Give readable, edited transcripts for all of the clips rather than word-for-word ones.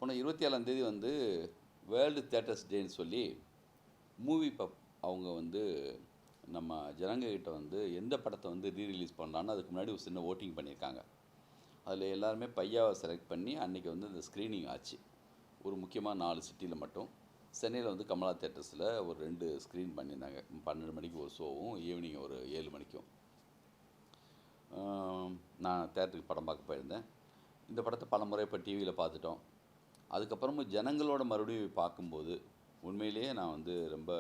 போன 27ஆம் தேதி வந்து வேர்ல்டு தியேட்டர்ஸ் டேன்னு சொல்லி மூவி பப் அவங்க வந்து நம்ம ஜனங்கக்கிட்ட வந்து எந்த படத்தை வந்து ரீரிலீஸ் பண்ணலான்னு அதுக்கு முன்னாடி ஒரு சின்ன ஓட்டிங் பண்ணியிருக்காங்க. அதில் எல்லாருமே பையாவை செலக்ட் பண்ணி அன்றைக்கி வந்து இந்த ஸ்க்ரீனிங் ஆச்சு. ஒரு முக்கியமாக 4 சிட்டியில் மட்டும். சென்னையில் வந்து கமலா தியேட்டர்ஸில் ஒரு 2 ஸ்க்ரீன் பண்ணியிருந்தாங்க. 12 மணிக்கு ஒரு ஷோவும் ஈவினிங் ஒரு 7 மணிக்கும். நான் தேட்டருக்கு படம் பார்க்க போயிருந்தேன். இந்த படத்தை பல முறை இப்போ டிவியில் பார்த்துட்டோம். அதுக்கப்புறமும் ஜனங்களோட மறுபடியும் பார்க்கும்போது உண்மையிலேயே நான் வந்து ரொம்ப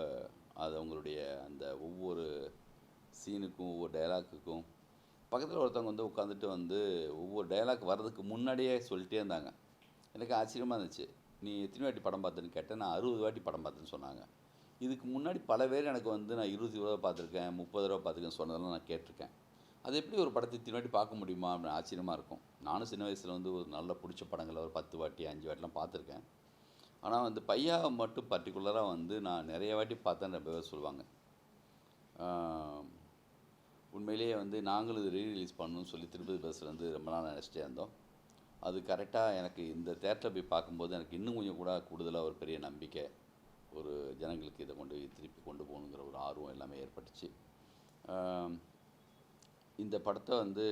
அது அவங்களுடைய அந்த ஒவ்வொரு சீனுக்கும் ஒவ்வொரு டைலாக்குக்கும் பக்கத்தில் ஒருத்தவங்க வந்து உட்காந்துட்டு வந்து ஒவ்வொரு டைலாக் வர்றதுக்கு முன்னாடியே சொல்லிட்டே இருந்தாங்க. எனக்கு ஆச்சரியமாக இருந்துச்சு. நீ எத்தனை வாட்டி படம் பார்த்துன்னு கேட்டேன். நான் 60 வாட்டி படம் பார்த்துன்னு சொன்னாங்க. இதுக்கு முன்னாடி பல பேர் எனக்கு வந்து நான் 20 தடவை பார்த்துருக்கேன், 30 தடவை பார்த்துருக்கேன் சொன்னதெல்லாம் நான் கேட்டிருக்கேன். அது எப்படி ஒரு படத்தை இத்தனை வாட்டி பார்க்க முடியுமா அப்படின்னு ஆச்சரியமாக இருக்கும். நானும் சின்ன வயசில் வந்து ஒரு நல்ல பிடிச்ச படங்களை ஒரு 10 வாட்டி 5 வாட்டிலாம் பார்த்துருக்கேன். ஆனால் வந்து பையாவை மட்டும் பர்டிகுலராக வந்து நான் நிறைய வாட்டி பார்த்தேன்னு ரொம்ப பேர் சொல்லுவாங்க. உண்மையிலேயே வந்து நாங்களும் இது ரீரிலீஸ் பண்ணணும்னு சொல்லி திருப்பதி பஸ்ஸில் வந்து ரொம்ப நாள் நினச்சிட்டே இருந்தோம். அது கரெக்டாக எனக்கு இந்த தேட்டரில் போய் பார்க்கும்போது எனக்கு இன்னும் கொஞ்சம் கூட கூடுதலாக ஒரு பெரிய நம்பிக்கை, ஒரு ஜனங்களுக்கு இதை திருப்பி கொண்டு போகணுங்கிற ஒரு ஆர்வம் எல்லாமே ஏற்பட்டுச்சு. இந்த படத்தை வந்து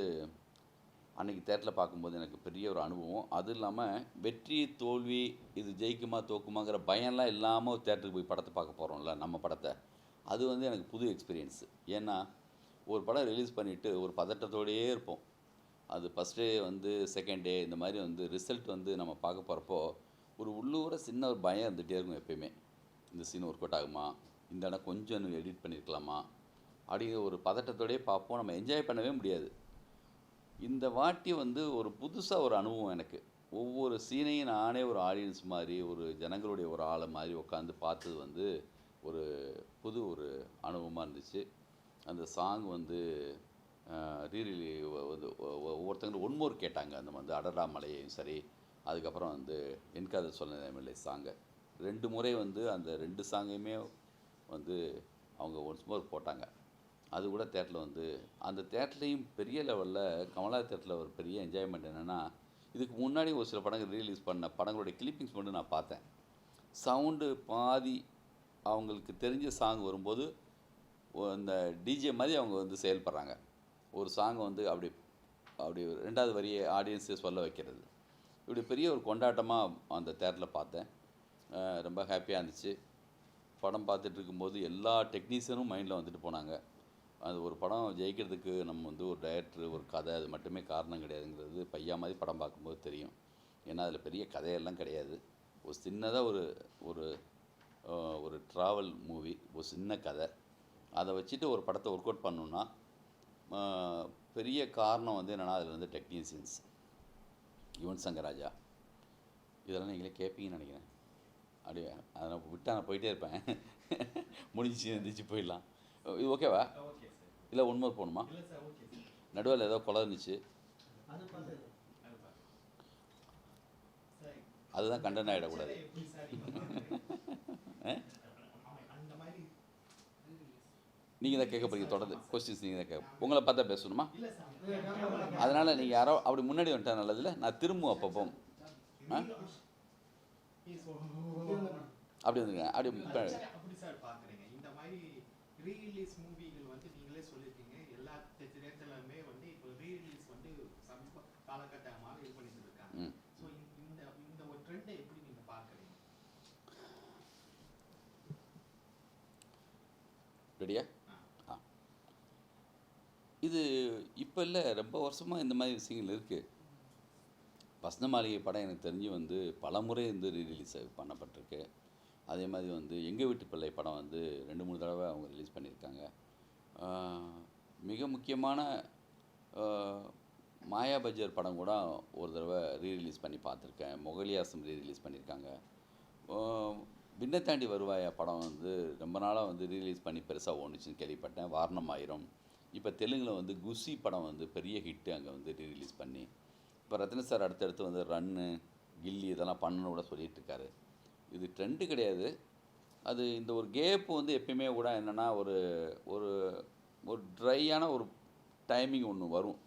அன்றைக்கி தேட்டரில் பார்க்கும்போது எனக்கு பெரிய ஒரு அனுபவம். அதுவும் இல்லாமல் வெற்றி தோல்வி இது ஜெயிக்குமா தோக்குமாங்கிற பயம்லாம் இல்லாமல் ஒரு தேட்டருக்கு போய் படத்தை பார்க்க போகிறோம்ல நம்ம படத்தை, அது வந்து எனக்கு புது எக்ஸ்பீரியன்ஸு. ஏன்னா ஒரு படம் ரிலீஸ் பண்ணிவிட்டு ஒரு பதட்டத்தோடையே இருப்போம். அது ஃபஸ்ட் டே வந்து செகண்ட் டே இந்த மாதிரி வந்து ரிசல்ட் வந்து நம்ம பார்க்க போகிறப்போ ஒரு உள்ளூர சின்ன ஒரு பயம் இருந்துகிட்டே இருக்கும் எப்பயுமே. இந்த சீன் ஒர்க் அவுட் ஆகுமா, இந்த இடம் கொஞ்சம் எடிட் பண்ணியிருக்கலாமா அப்படிங்கிற ஒரு பதட்டத்தோடையே பார்ப்போம். நம்ம என்ஜாய் பண்ணவே முடியாது. இந்த வாட்டி வந்து ஒரு புதுசாக ஒரு அனுபவம் எனக்கு. ஒவ்வொரு சீனையும் நானே ஒரு ஆடியன்ஸ் மாதிரி ஒரு ஜனங்களுடைய ஒரு ஆளை மாதிரி உட்காந்து பார்த்தது வந்து ஒரு புது ஒரு அனுபவமாக இருந்துச்சு. அந்த சாங் வந்து ரீரிலி வந்து ஒவ்வொருத்தங்களும் ஒன்மோர் கேட்டாங்க. அந்த வந்து அடடா மலையையும் சரி, அதுக்கப்புறம் வந்து என்காதல் சொல்ல நேரமில்லை சாங்கை 2 முறை வந்து அந்த 2 சாங்கையுமே வந்து அவங்க ஒன்ஸ் மோர் போட்டாங்க. அது கூட தேட்டரில் வந்து அந்த தேட்டர்லேயும் பெரிய லெவலில் கமலா தேட்டரில் ஒரு பெரிய என்ஜாய்மெண்ட் என்னென்னா, இதுக்கு முன்னாடி ஒரு சில படங்கள் ரீலீஸ் பண்ண படங்களுடைய கிளிப்பிங்ஸ் மட்டும் நான் பார்த்தேன். சவுண்டு பாதி அவங்களுக்கு தெரிஞ்ச சாங் வரும்போது அந்த டிஜே மாதிரி அவங்க வந்து செயல்படுறாங்க. ஒரு சாங்கை வந்து அப்படி 2வது வரியை ஆடியன்ஸை சொல்ல வைக்கிறது. இப்படி பெரிய ஒரு கொண்டாட்டமாக அந்த தேட்டரில் பார்த்தேன். ரொம்ப ஹாப்பியாக இருந்துச்சு. படம் பார்த்துட்டு இருக்கும்போது எல்லா டெக்னீஷியனும் மைண்டில் வந்துட்டு போனாங்க. அது ஒரு படம் ஜெயிக்கிறதுக்கு நம்ம வந்து ஒரு டைரக்டர், ஒரு கதை அது மட்டுமே காரணம் கிடையாதுங்கிறது பையா மாதிரி படம் பார்க்கும்போது தெரியும். ஏன்னா அதில் பெரிய கதையெல்லாம் கிடையாது. ஒரு சின்னதாக ஒரு ஒரு ட்ராவல் மூவி, ஒரு சின்ன கதை, அதை வச்சுட்டு ஒரு படத்தை ஒர்க் அவுட் பண்ணணுன்னா பெரிய காரணம் வந்து என்னென்னா அதில் வந்து டெக்னீஷியன்ஸ், யுவன் சங்கர் ராஜா, இதெல்லாம் நீங்களே கேட்பீங்கன்னு நினைக்கிறேன். அப்படியே அதை விட்டு நான் போயிட்டே இருப்பேன். முடிஞ்சிச்சு இருந்துச்சு போயிடலாம். இது ஓகேவா இல்லை ஒன்மோர் போகணுமா? நடுவில் ஏதோ கொலை இருந்துச்சு, அதுதான் கண்டென்ட் ஆகிடக்கூடாது. நீங்கள் தான் கேட்க போகிறீங்க, தொடர்ந்து கொஸ்டின்ஸ் நீங்கள் தான் கேட்க, உங்களை பார்த்தா பேசணுமா? அதனால் நீங்கள் யாரோ அப்படி முன்னாடி வந்துட்டா நல்லதில்லை, நான் திரும்பும் அப்பப்போ அப்படி வந்துங்க. அப்படி ரீரிலீஸ் மூவிகள் வந்து நீங்களே சொல்லியிருக்கீங்க எல்லா திரையரங்குகளுமே வந்து இப்போ ரீரிலீஸ் வந்து சமீப காலகட்டமாக இது பண்ணிட்டு இருக்காங்க. ஸோ இந்த ஒரு ட்ரெண்டை எப்படி நீங்கள் பார்க்குறீங்க? ரெடியா? இது இப்போ இல்லை, ரொம்ப வருஷமாக இந்த மாதிரி விஷயங்கள் இருக்குது. வசந்த மாளிகை படம் எனக்கு தெரிஞ்சு வந்து பல முறை வந்து ரீரிலீஸ் பண்ணப்பட்டிருக்கு. அதே மாதிரி வந்து எங்கள் வீட்டு பிள்ளை படம் வந்து 2-3 தடவை அவங்க ரிலீஸ் பண்ணியிருக்காங்க. மிக முக்கியமான மாயா பஜார் படம் கூட ஒரு தடவை ரீரிலீஸ் பண்ணி பார்த்துருக்கேன். மொகலியாசம் ரீரிலீஸ் பண்ணியிருக்காங்க. விண்ணை தாண்டி வருவாயா படம் வந்து ரொம்ப நாளாக வந்து ரீரிலீஸ் பண்ணி பெருசாக ஓணுச்சுன்னு கேள்விப்பட்டேன். வாரணம் ஆயிரம். இப்போ தெலுங்கில் வந்து குஷி படம் வந்து பெரிய ஹிட்டு அங்கே வந்து ரீரிலீஸ் பண்ணி, இப்போ ரத்ன சார் அடுத்தடுத்து வந்து ரன்னு, கில்லி இதெல்லாம் பண்ணணும்னு கூட சொல்லிகிட்டு இருக்காரு. இது ட்ரெண்டு கிடையாது. அது இந்த ஒரு கேப்பு வந்து எப்பயுமே கூட என்னென்னா ஒரு ஒரு ஒரு ட்ரையான ஒரு டைமிங் ஒன்று வரும்.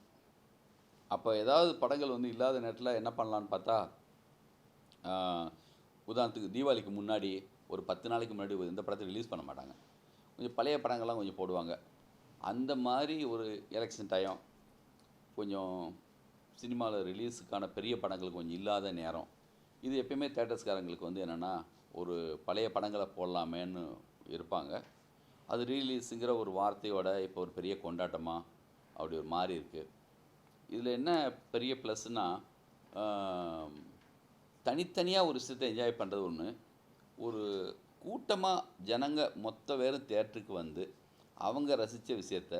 அப்போ ஏதாவது படங்கள் வந்து இல்லாத நேரத்தில் என்ன பண்ணலான்னு பார்த்தா உதாரணத்துக்கு தீபாவளிக்கு முன்னாடி ஒரு 10 நாளைக்கு முன்னாடி இந்த படத்தை ரிலீஸ் பண்ண மாட்டாங்க. கொஞ்சம் பழைய படங்கள்லாம் கொஞ்சம் போடுவாங்க. அந்த மாதிரி ஒரு எலெக்ஷன் டைம் கொஞ்சம் சினிமாவில் ரிலீஸுக்கான பெரிய படங்கள் கொஞ்சம் இல்லாத நேரம். இது எப்பயுமே தேட்டர்ஸ்காரங்களுக்கு வந்து என்னென்னா, ஒரு பழைய படங்களை போடலாமேன்னு இருப்பாங்க. அது ரீலீஸுங்கிற ஒரு வார்த்தையோட இப்போ ஒரு பெரிய கொண்டாட்டமாக அப்படி ஒரு மாறி இருக்குது. இதில் என்ன பெரிய ப்ளஸ்னால், தனித்தனியாக ஒரு விஷயத்தை என்ஜாய் பண்ணுறது ஒன்று, ஒரு கூட்டமாக ஜனங்க மொத்த பேரும் தேட்டருக்கு வந்து அவங்க ரசித்த விஷயத்த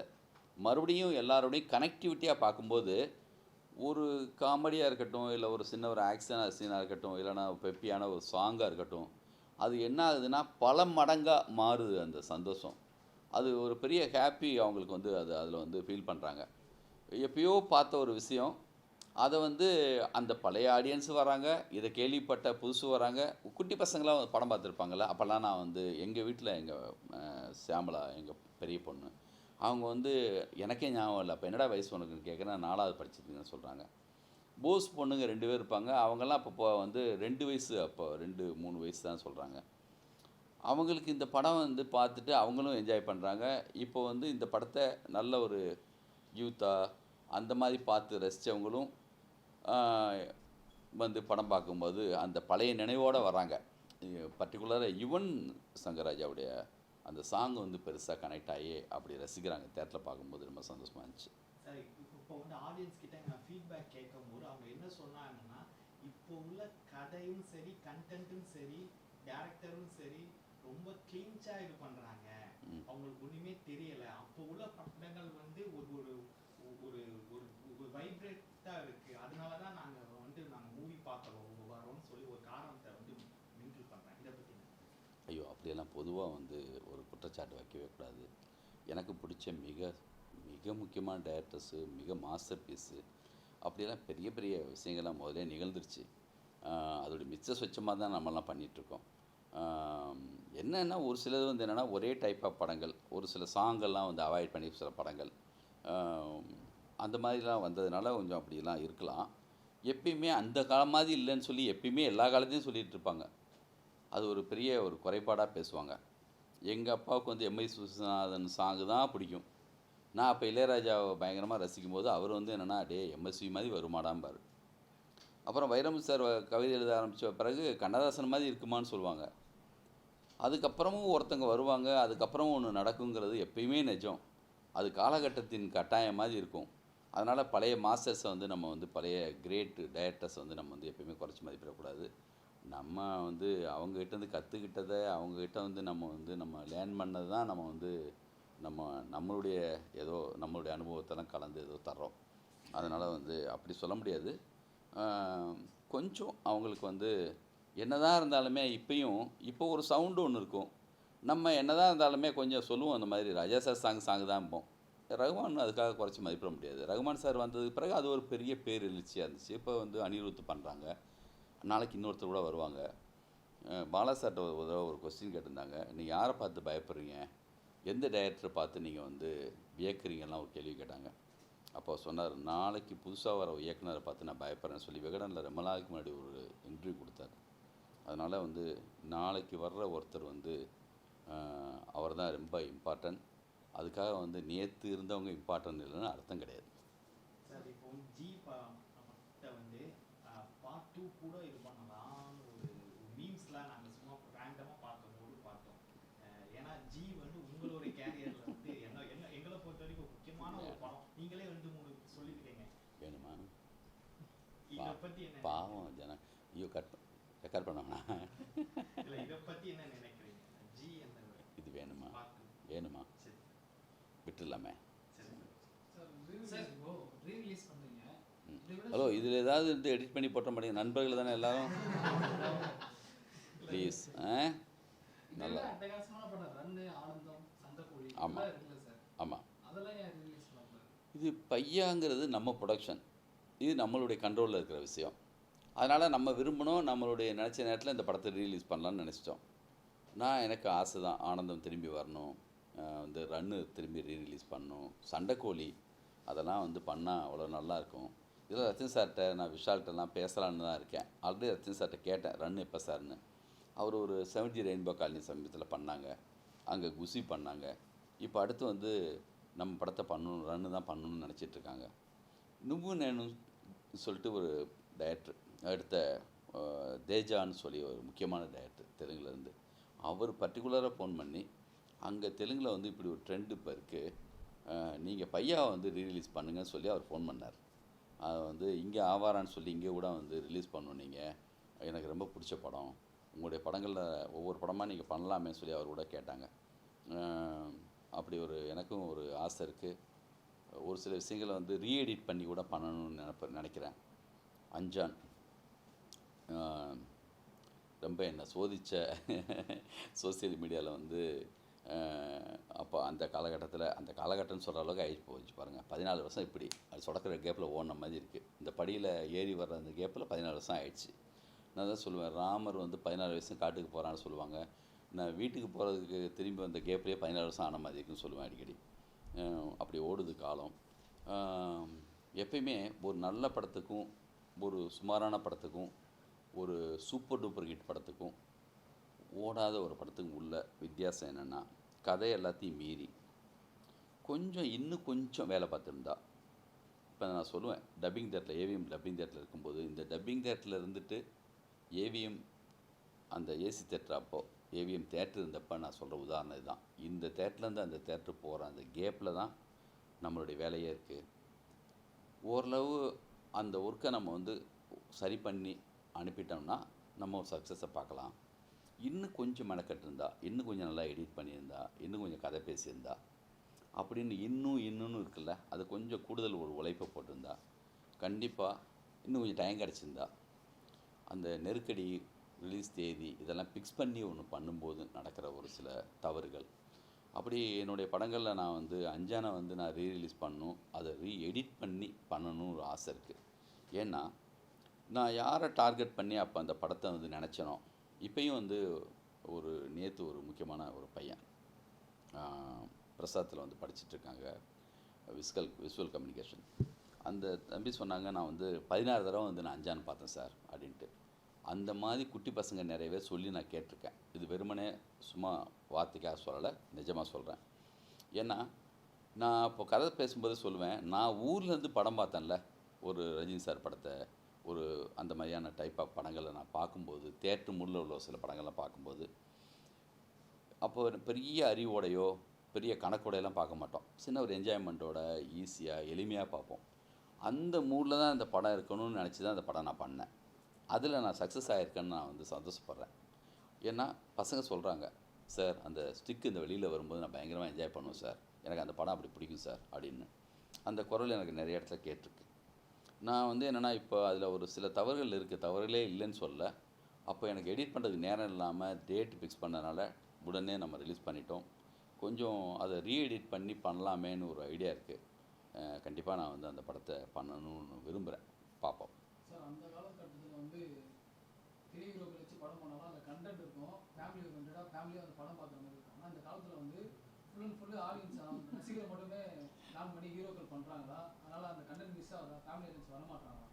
மறுபடியும் எல்லாரோடையும் கனெக்டிவிட்டியாக பார்க்கும்போது, ஒரு காமெடியாக இருக்கட்டும், இல்லை ஒரு சின்ன ஒரு ஆக்ஷனாக சீனாக இருக்கட்டும், இல்லைனா பெப்பியான ஒரு சாங்காக இருக்கட்டும், அது என்ன ஆகுதுன்னா பல மடங்காக மாறுது அந்த சந்தோஷம். அது ஒரு பெரிய ஹாப்பி அவங்களுக்கு வந்து அதில் வந்து ஃபீல் பண்ணுறாங்க. எப்பயோ பார்த்த ஒரு விஷயம், அதை வந்து அந்த பழைய ஆடியன்ஸு வராங்க, இதை கேள்விப்பட்ட புதுசு வராங்க, குட்டி பசங்களாம் படம் பார்த்துருப்பாங்கள்ல. அப்போல்லாம் நான் வந்து எங்கள் வீட்டில் எங்கள் சியாமலா எங்கள் பெரிய பொண்ணு, அவங்க வந்து எனக்கே ஞாபகம் இல்லை, அப்போ என்னடா வயசு உனக்குன்னு கேட்குறேன். 4வது படிச்சிருக்கீங்கன்னு சொல்கிறாங்க. போஸ் பொண்ணுங்க 2 பேர் இருப்பாங்க. அவங்கெல்லாம் அப்போ வந்து 2 வயசு, அப்போ 2, 3 வயசு தான் சொல்கிறாங்க. அவங்களுக்கு இந்த படம் வந்து பார்த்துட்டு அவங்களும் என்ஜாய் பண்ணுறாங்க. இப்போ வந்து இந்த படத்தை நல்ல ஒரு யூத்தாக அந்த மாதிரி பார்த்து ரசித்தவங்களும் வந்து படம் பார்க்கும்போது அந்த பழைய நினைவோடு வராங்க. பர்டிகுலராக யுவன் சங்கர் ராஜாவுடைய அந்த சாங் வந்து பெருசாக கனெக்ட் ஆகி அப்படி ரசிக்கிறாங்க. தேட்டரில் பார்க்கும்போது ரொம்ப சந்தோஷமாக இருந்துச்சு. சார் இப்போ வந்து ஆடியன்ஸ் கிட்ட நான் ஃபீட்பேக் கேட்கும்போது அவங்க என்ன சொன்னாங்கன்னா, இப்போ உள்ள கதையும் சரி, கண்டென்ட்டும் சரி, டேரக்டரும் சரி, ரொம்ப கிளீன்ஸாக இது பண்ணுறாங்க. அவங்களுக்கு ஒன்றுமே தெரியலை. அப்போ உள்ள படங்கள் வந்து ஒரு ஒரு ஒரு ஒரு ஒரு வைப்ரேட்டாக இருக்குது. அதனால தான் நாங்கள் மூவி பார்க்க வரோம்னு சொல்லி ஒரு காரணத்தை வந்து மிங்கிள் பண்ணுறாங்க. இதை பற்றி ஐயோ, அப்படியெல்லாம் பொதுவாக வந்து ஒரு குற்றச்சாட்டு வைக்கவே கூடாது. எனக்கு பிடிச்ச மிக மிக முக்கியமான டைரக்டர்ஸு, மிக மாஸ்டர் பீஸு, அப்படியெல்லாம் பெரிய பெரிய விஷயங்கள்லாம் முதலே நிகழ்ந்துருச்சு. அதோடைய மிச்ச சொச்சமாக தான் நம்மலாம் பண்ணிகிட்ருக்கோம். என்னென்னா ஒரு சிலது வந்து என்னென்னா ஒரே டைப் ஆஃப் படங்கள், ஒரு சில சாங்கெல்லாம் வந்து அவாய்ட் பண்ணி சில படங்கள் அந்த மாதிரிலாம் வந்ததுனால கொஞ்சம் அப்படிலாம் இருக்கலாம். எப்பயுமே அந்த காலம் மாதிரி இல்லைன்னு சொல்லி எப்பயுமே எல்லா காலத்தையும் சொல்லிகிட்டு இருப்பாங்க. அது ஒரு பெரிய ஒரு குறைபாடாக பேசுவாங்க. எங்கள் அப்பாவுக்கு வந்து எம்ஐ சுவாமிநாதன் சாங்கு தான் பிடிக்கும். நான் அப்போ இளையராஜாவை பயங்கரமாக ரசிக்கும் போது அவர் வந்து என்னென்னா, டே எம்எஸ்வி மாதிரி வருமாடாம்பார். அப்புறம் வைரமுத்து சார் கவிதை எழுத ஆரம்பித்த பிறகு கண்ணதாசன் மாதிரி இருக்குமான்னு சொல்லுவாங்க. அதுக்கப்புறமும் ஒருத்தங்க வருவாங்க, அதுக்கப்புறம் ஒன்று நடக்குங்கிறது எப்பயுமே நிஜம். அது காலகட்டத்தின் கட்டாயம் மாதிரி இருக்கும். அதனால் பழைய மாஸ்டர்ஸை வந்து நம்ம வந்து பழைய கிரேட் டைரக்டர்ஸை வந்து நம்ம வந்து எப்பயுமே குறைச்சி மதிப்பிடக்கூடாது. நம்ம வந்து அவங்ககிட்டேருந்து கற்றுக்கிட்டதை, அவங்ககிட்ட வந்து நம்ம லேர்ன் பண்ணது தான் நம்ம வந்து நம்மளுடைய ஏதோ நம்மளுடைய அனுபவத்தெல்லாம் கலந்து ஏதோ தர்றோம். அதனால் வந்து அப்படி சொல்ல முடியாது. கொஞ்சம் அவங்களுக்கு வந்து என்னதான் இருந்தாலுமே இப்போ ஒரு சவுண்டு ஒன்று இருக்கும். நம்ம என்னதான் இருந்தாலுமே கொஞ்சம் சொல்லுவோம், அந்த மாதிரி ராஜா சார் சாங் தான்ப்போம். ரகுமான் அதுக்காக குறைச்சி மதிப்பிட முடியாது. ரகுமான் சார் வந்ததுக்கு பிறகு அது ஒரு பெரிய பேர் எழுச்சியாக இருந்துச்சு. இப்போ வந்து அனிருத் பண்ணுறாங்க, நாளைக்கு இன்னொருத்தர் கூட வருவாங்க. பாலா சார்கிட்ட ஒரு தடவை ஒரு கொஸ்டின் கேட்டிருந்தாங்க, நீங்கள் யாரை பார்த்து பயப்படுறீங்க, எந்த டைரக்டரை பார்த்து நீங்கள் வந்து வியக்கிறீங்கலாம் ஒரு கேள்வி கேட்டாங்க. அப்போ சொன்னார், நாளைக்கு புதுசாக வர இயக்குனரை பார்த்து நான் பயப்படுறேன்னு சொல்லி விகடனில் ரொம்ப நாளைக்கு முன்னாடி ஒரு இன்டர்வியூ கொடுத்தாரு. அதனால் வந்து நாளைக்கு வர்ற ஒருத்தர் வந்து அவர் தான் ரொம்ப இம்பார்ட்டன்ட். அதுக்காக வந்து நேற்று இருந்தவங்க இம்பார்ட்டன்ட் இல்லைன்னு அர்த்தம் கிடையாது. சார் இப்போ ஜி படத்தை வந்து பார்ட் 2 கூட இது பண்ணலாம், ஒரு மீம்ஸ்லாம் நாங்கள் சும்மா ரேண்டமாக பார்க்கும்போது பார்த்தோம். ஏன்னா ஜி வந்து உங்களுடைய கேரியரில் வந்து எங்களை பொறுத்த வரைக்கும் முக்கியமான ஒரு படம். நீங்களே 2-3 சொல்லிக்கிறீங்க. வேணுமா? இதை பற்றி என்ன பாவம் ஜன ஐயோ ரெக்கார்ட் பண்ணோம்னா இல்லை, இதை பற்றி என்ன நினைக்கிறீங்க? ஜி அந்த இது வேணுமா விட்டுடலாமே. ஹலோ, இதில் ஏதாவது வந்து எடிட் பண்ணி போட்ட மாட்டேங்க, நண்பர்கள் தானே எல்லாரும். ப்ளீஸ். நல்லா. ஆமாம் ஆமாம். இது பையாங்கிறது நம்ம ப்ரொடக்ஷன், இது நம்மளுடைய கண்ட்ரோலில் இருக்கிற விஷயம். அதனால் நம்ம விரும்பணும், நம்மளுடைய நினச்ச நேரத்தில் இந்த படத்தை ரீலீஸ் பண்ணலான்னு நினச்சிட்டோம். எனக்கு ஆசை தான் ஆனந்தம் திரும்பி வரணும், வந்து ரன்னு திரும்பி ரீரிலீஸ் பண்ணணும், சண்டைக்கோழி அதெல்லாம் வந்து பண்ணால் அவ்வளோ நல்லாயிருக்கும். இதில் ரத்தின் சார்கிட்ட நான் விஷால்கிட்டலாம் பேசலான்னு தான் இருக்கேன். ஆல்ரெடி ரத்தின் சார்கிட்ட கேட்டேன் ரன் எப்போ சார்னு. அவர் ஒரு 70 ரெயின்போ காலனி சமீபத்தில் பண்ணாங்க. அங்கே குஷி பண்ணாங்க. இப்போ அடுத்து வந்து நம்ம படத்தை பண்ணணும், ரன்னு தான் பண்ணணும்னு நினச்சிட்டு இருக்காங்க. நுவ்வு நேனு சொல்லிட்டு ஒரு டைரக்டர், அடுத்த தேஜான்னு சொல்லி ஒரு முக்கியமான டைரக்டர் தெலுங்குலேருந்து, அவர் பர்டிகுலராக ஃபோன் பண்ணி அங்கே தெலுங்கில் வந்து இப்படி ஒரு ட்ரெண்ட் இப்போ இருக்குது, நீங்கள் பையாவை வந்து ரீரிலீஸ் பண்ணுங்கன்னு சொல்லி அவர் ஃபோன் பண்ணார். அதை வந்து இங்கே ஆவாரான்னு சொல்லி இங்கே கூட வந்து ரிலீஸ் பண்ணணும், நீங்கள் எனக்கு ரொம்ப பிடிச்ச படம், உங்களுடைய படங்களில் ஒவ்வொரு படமாக நீங்கள் பண்ணலாமே சொல்லி அவர் கூட கேட்டாங்க. அப்படி ஒரு எனக்கும் ஒரு ஆசை இருக்குது. ஒரு சில விஷயங்களை வந்து ரீஎடிட் பண்ணி கூட பண்ணணும்னு நினைக்கிறேன். அஞ்சான் ரொம்ப என்னை சோதித்த சோசியல் மீடியாவில் வந்து அப்போ அந்த காலகட்டம்னு சொல்கிற அளவுக்கு ஆகிட்டு போச்சு பாருங்கள். 14 வருஷம் இப்படி அது சொடக்கிற கேப்பில் ஓடின மாதிரி இருக்குது. இந்த படியில் ஏறி வர்ற அந்த கேப்பில் 14 வருஷம் ஆயிடுச்சு. நான் தான் சொல்லுவேன், ராமர் வந்து 16 வயசு காட்டுக்கு போகிறான்னு சொல்லுவாங்க. நான் வீட்டுக்கு போகிறதுக்கு திரும்பி வந்த கேப்லேயே 16 வருஷம் ஆன மாதிரி இருக்குன்னு சொல்லுவேன் அடிக்கடி. அப்படி ஓடுது காலம். எப்பயுமே ஒரு நல்ல படத்துக்கும் ஒரு சுமாரான படத்துக்கும் ஒரு சூப்பர் டூப்பர் ஹிட் படத்துக்கும் ஓடாத ஒரு படத்துக்கும் உள்ள வித்தியாசம் என்னென்னா, கதை எல்லாத்தையும் மீறி இன்னும் கொஞ்சம் வேலை பார்த்துருந்தா. இப்போ நான் சொல்லுவேன், டப்பிங் தேட்டரில் ஏவிஎம் டப்பிங் தேட்டரில் இருக்கும்போது, இந்த டப்பிங் தேட்டரில் இருந்துட்டு ஏவிஎம் அந்த ஏசி தேட்டர், அப்போது ஏவிஎம் தேட்டர் இருந்தப்போ நான் சொல்கிற உதாரணம் இதுதான். இந்த தேட்டர்லேருந்து அந்த தேட்டர் போகிற அந்த கேப்பில் தான் நம்மளுடைய வேலையே இருக்குது. ஓரளவு அந்த ஒர்க்கை நம்ம வந்து சரி பண்ணி அனுப்பிட்டோம்னா நம்ம சக்ஸஸை பார்க்கலாம். இன்னும் கொஞ்சம் மெனக்கட்டு இருந்தா, இன்னும் கொஞ்சம் நல்லா எடிட் பண்ணியிருந்தா, இன்னும் கொஞ்சம் கதை பேசியிருந்தா அப்படின்னு இன்னும் இருக்குல்ல, அது கொஞ்சம் கூடுதல் ஒரு உழைப்பை போட்டிருந்தா, கண்டிப்பாக இன்னும் கொஞ்சம் டைம் கிடச்சிருந்தா, அந்த நெருக்கடி, ரிலீஸ் தேதி இதெல்லாம் ஃபிக்ஸ் பண்ணி ஒன்று பண்ணும்போது நடக்கிற ஒரு சில தவறுகள். அப்படி என்னுடைய படங்களில் நான் வந்து அஞ்சானை வந்து நான் ரீரிலீஸ் பண்ணணும், அதை எடிட் பண்ணி பண்ணணும்னு ஒரு ஆசை இருக்குது. ஏன்னா நான் யாரை டார்கெட் பண்ணி அப்போ அந்த படத்தை வந்து நினச்சனோ, இப்போயும் வந்து நேற்று ஒரு முக்கியமான ஒரு பையன் பிரசாத்தில் வந்து படிச்சுட்ருக்காங்க, விஷுவல் கம்யூனிகேஷன். அந்த தம்பி சொன்னாங்க, நான் வந்து 16 தடவை வந்து நான் அஞ்சான் பார்த்தேன் சார் அப்படின்ட்டு. அந்த மாதிரி குட்டி பசங்க நிறையவே சொல்லி நான் கேட்டிருக்கேன். இது வெறுமனே சும்மா வார்த்தைக்காக சொல்லலை, நிஜமாக சொல்கிறேன். ஏன்னா நான் இப்போ கதை பேசும்போது சொல்லுவேன், நான் ஊர்லேருந்து படம் பார்த்தேன்ல ஒரு ரஜினி சார் படத்தை, அந்த மாதிரியான டைப் ஆஃப் படங்களை நான் பார்க்கும்போது, தேட்டர் முள்ள உள்ள சில படங்கள்லாம் பார்க்கும்போது, அப்போ பெரிய அறிவோடையோ பெரிய கணக்கோடையெல்லாம் பார்க்க மாட்டோம். சின்ன ஒரு என்ஜாய்மெண்ட்டோட ஈஸியாக எளிமையாக பார்ப்போம். அந்த மூடில் தான் இந்த படம் இருக்கணும்னு நினச்சி தான் அந்த படம் நான் பண்ணேன். அதில் நான் சக்ஸஸ் ஆகிருக்கேன்னு நான் வந்து சந்தோஷப்படுறேன். ஏன்னா பசங்க சொல்கிறாங்க, சார் அந்த ஸ்டிக் இந்த வெளியில் வரும்போது நான் பயங்கரமாக என்ஜாய் பண்ணுவேன் சார், எனக்கு அந்த படம் அப்படி பிடிக்கும் சார் அப்படின்னு. அந்த குரல் எனக்கு நிறைய இடத்துல கேட்டிருக்கு. நான் வந்து என்னென்னா, இப்போ அதில் ஒரு சில தவறுகள் இருக்குது, தவறுகளே இல்லைன்னு சொல்ல. அப்போ எனக்கு எடிட் பண்ணுறதுக்கு நேரம் இல்லாமல் டேட் ஃபிக்ஸ் பண்ணதுனால உடனே நம்ம ரிலீஸ் பண்ணிட்டோம். கொஞ்சம் அதை ரீஎடிட் பண்ணி பண்ணலாமேன்னு ஒரு ஐடியா இருக்குது. கண்டிப்பாக நான் வந்து அந்த படத்தை பண்ணணும்னு விரும்புகிறேன். பார்ப்போம். சார், அந்த காலகட்டத்தில் வந்து பெரிய ஹீரோக்கள் வச்சு படம் பண்ணாலும் அந்த கண்டென்ட் இருக்கும், ஃபேமிலி ஓரியன்டாக ஃபேமிலியாக அந்த படம் பார்க்குற மாதிரி இருக்கும். ஆனால் இந்த காலத்தில் வந்து ஃபுல் அண்ட் ஃபுல்லு ஆடியன்ஸ் ரசிகரை மட்டுமே பிளான் பண்ணி ஹீரோக்கள் பண்ணுறாங்களா? அதனால் அந்த கண்டென்ட் மிஸ் ஆகுதா? ஃபேமிலி ஆடியன்ஸ் வரமாட்டாங்களா?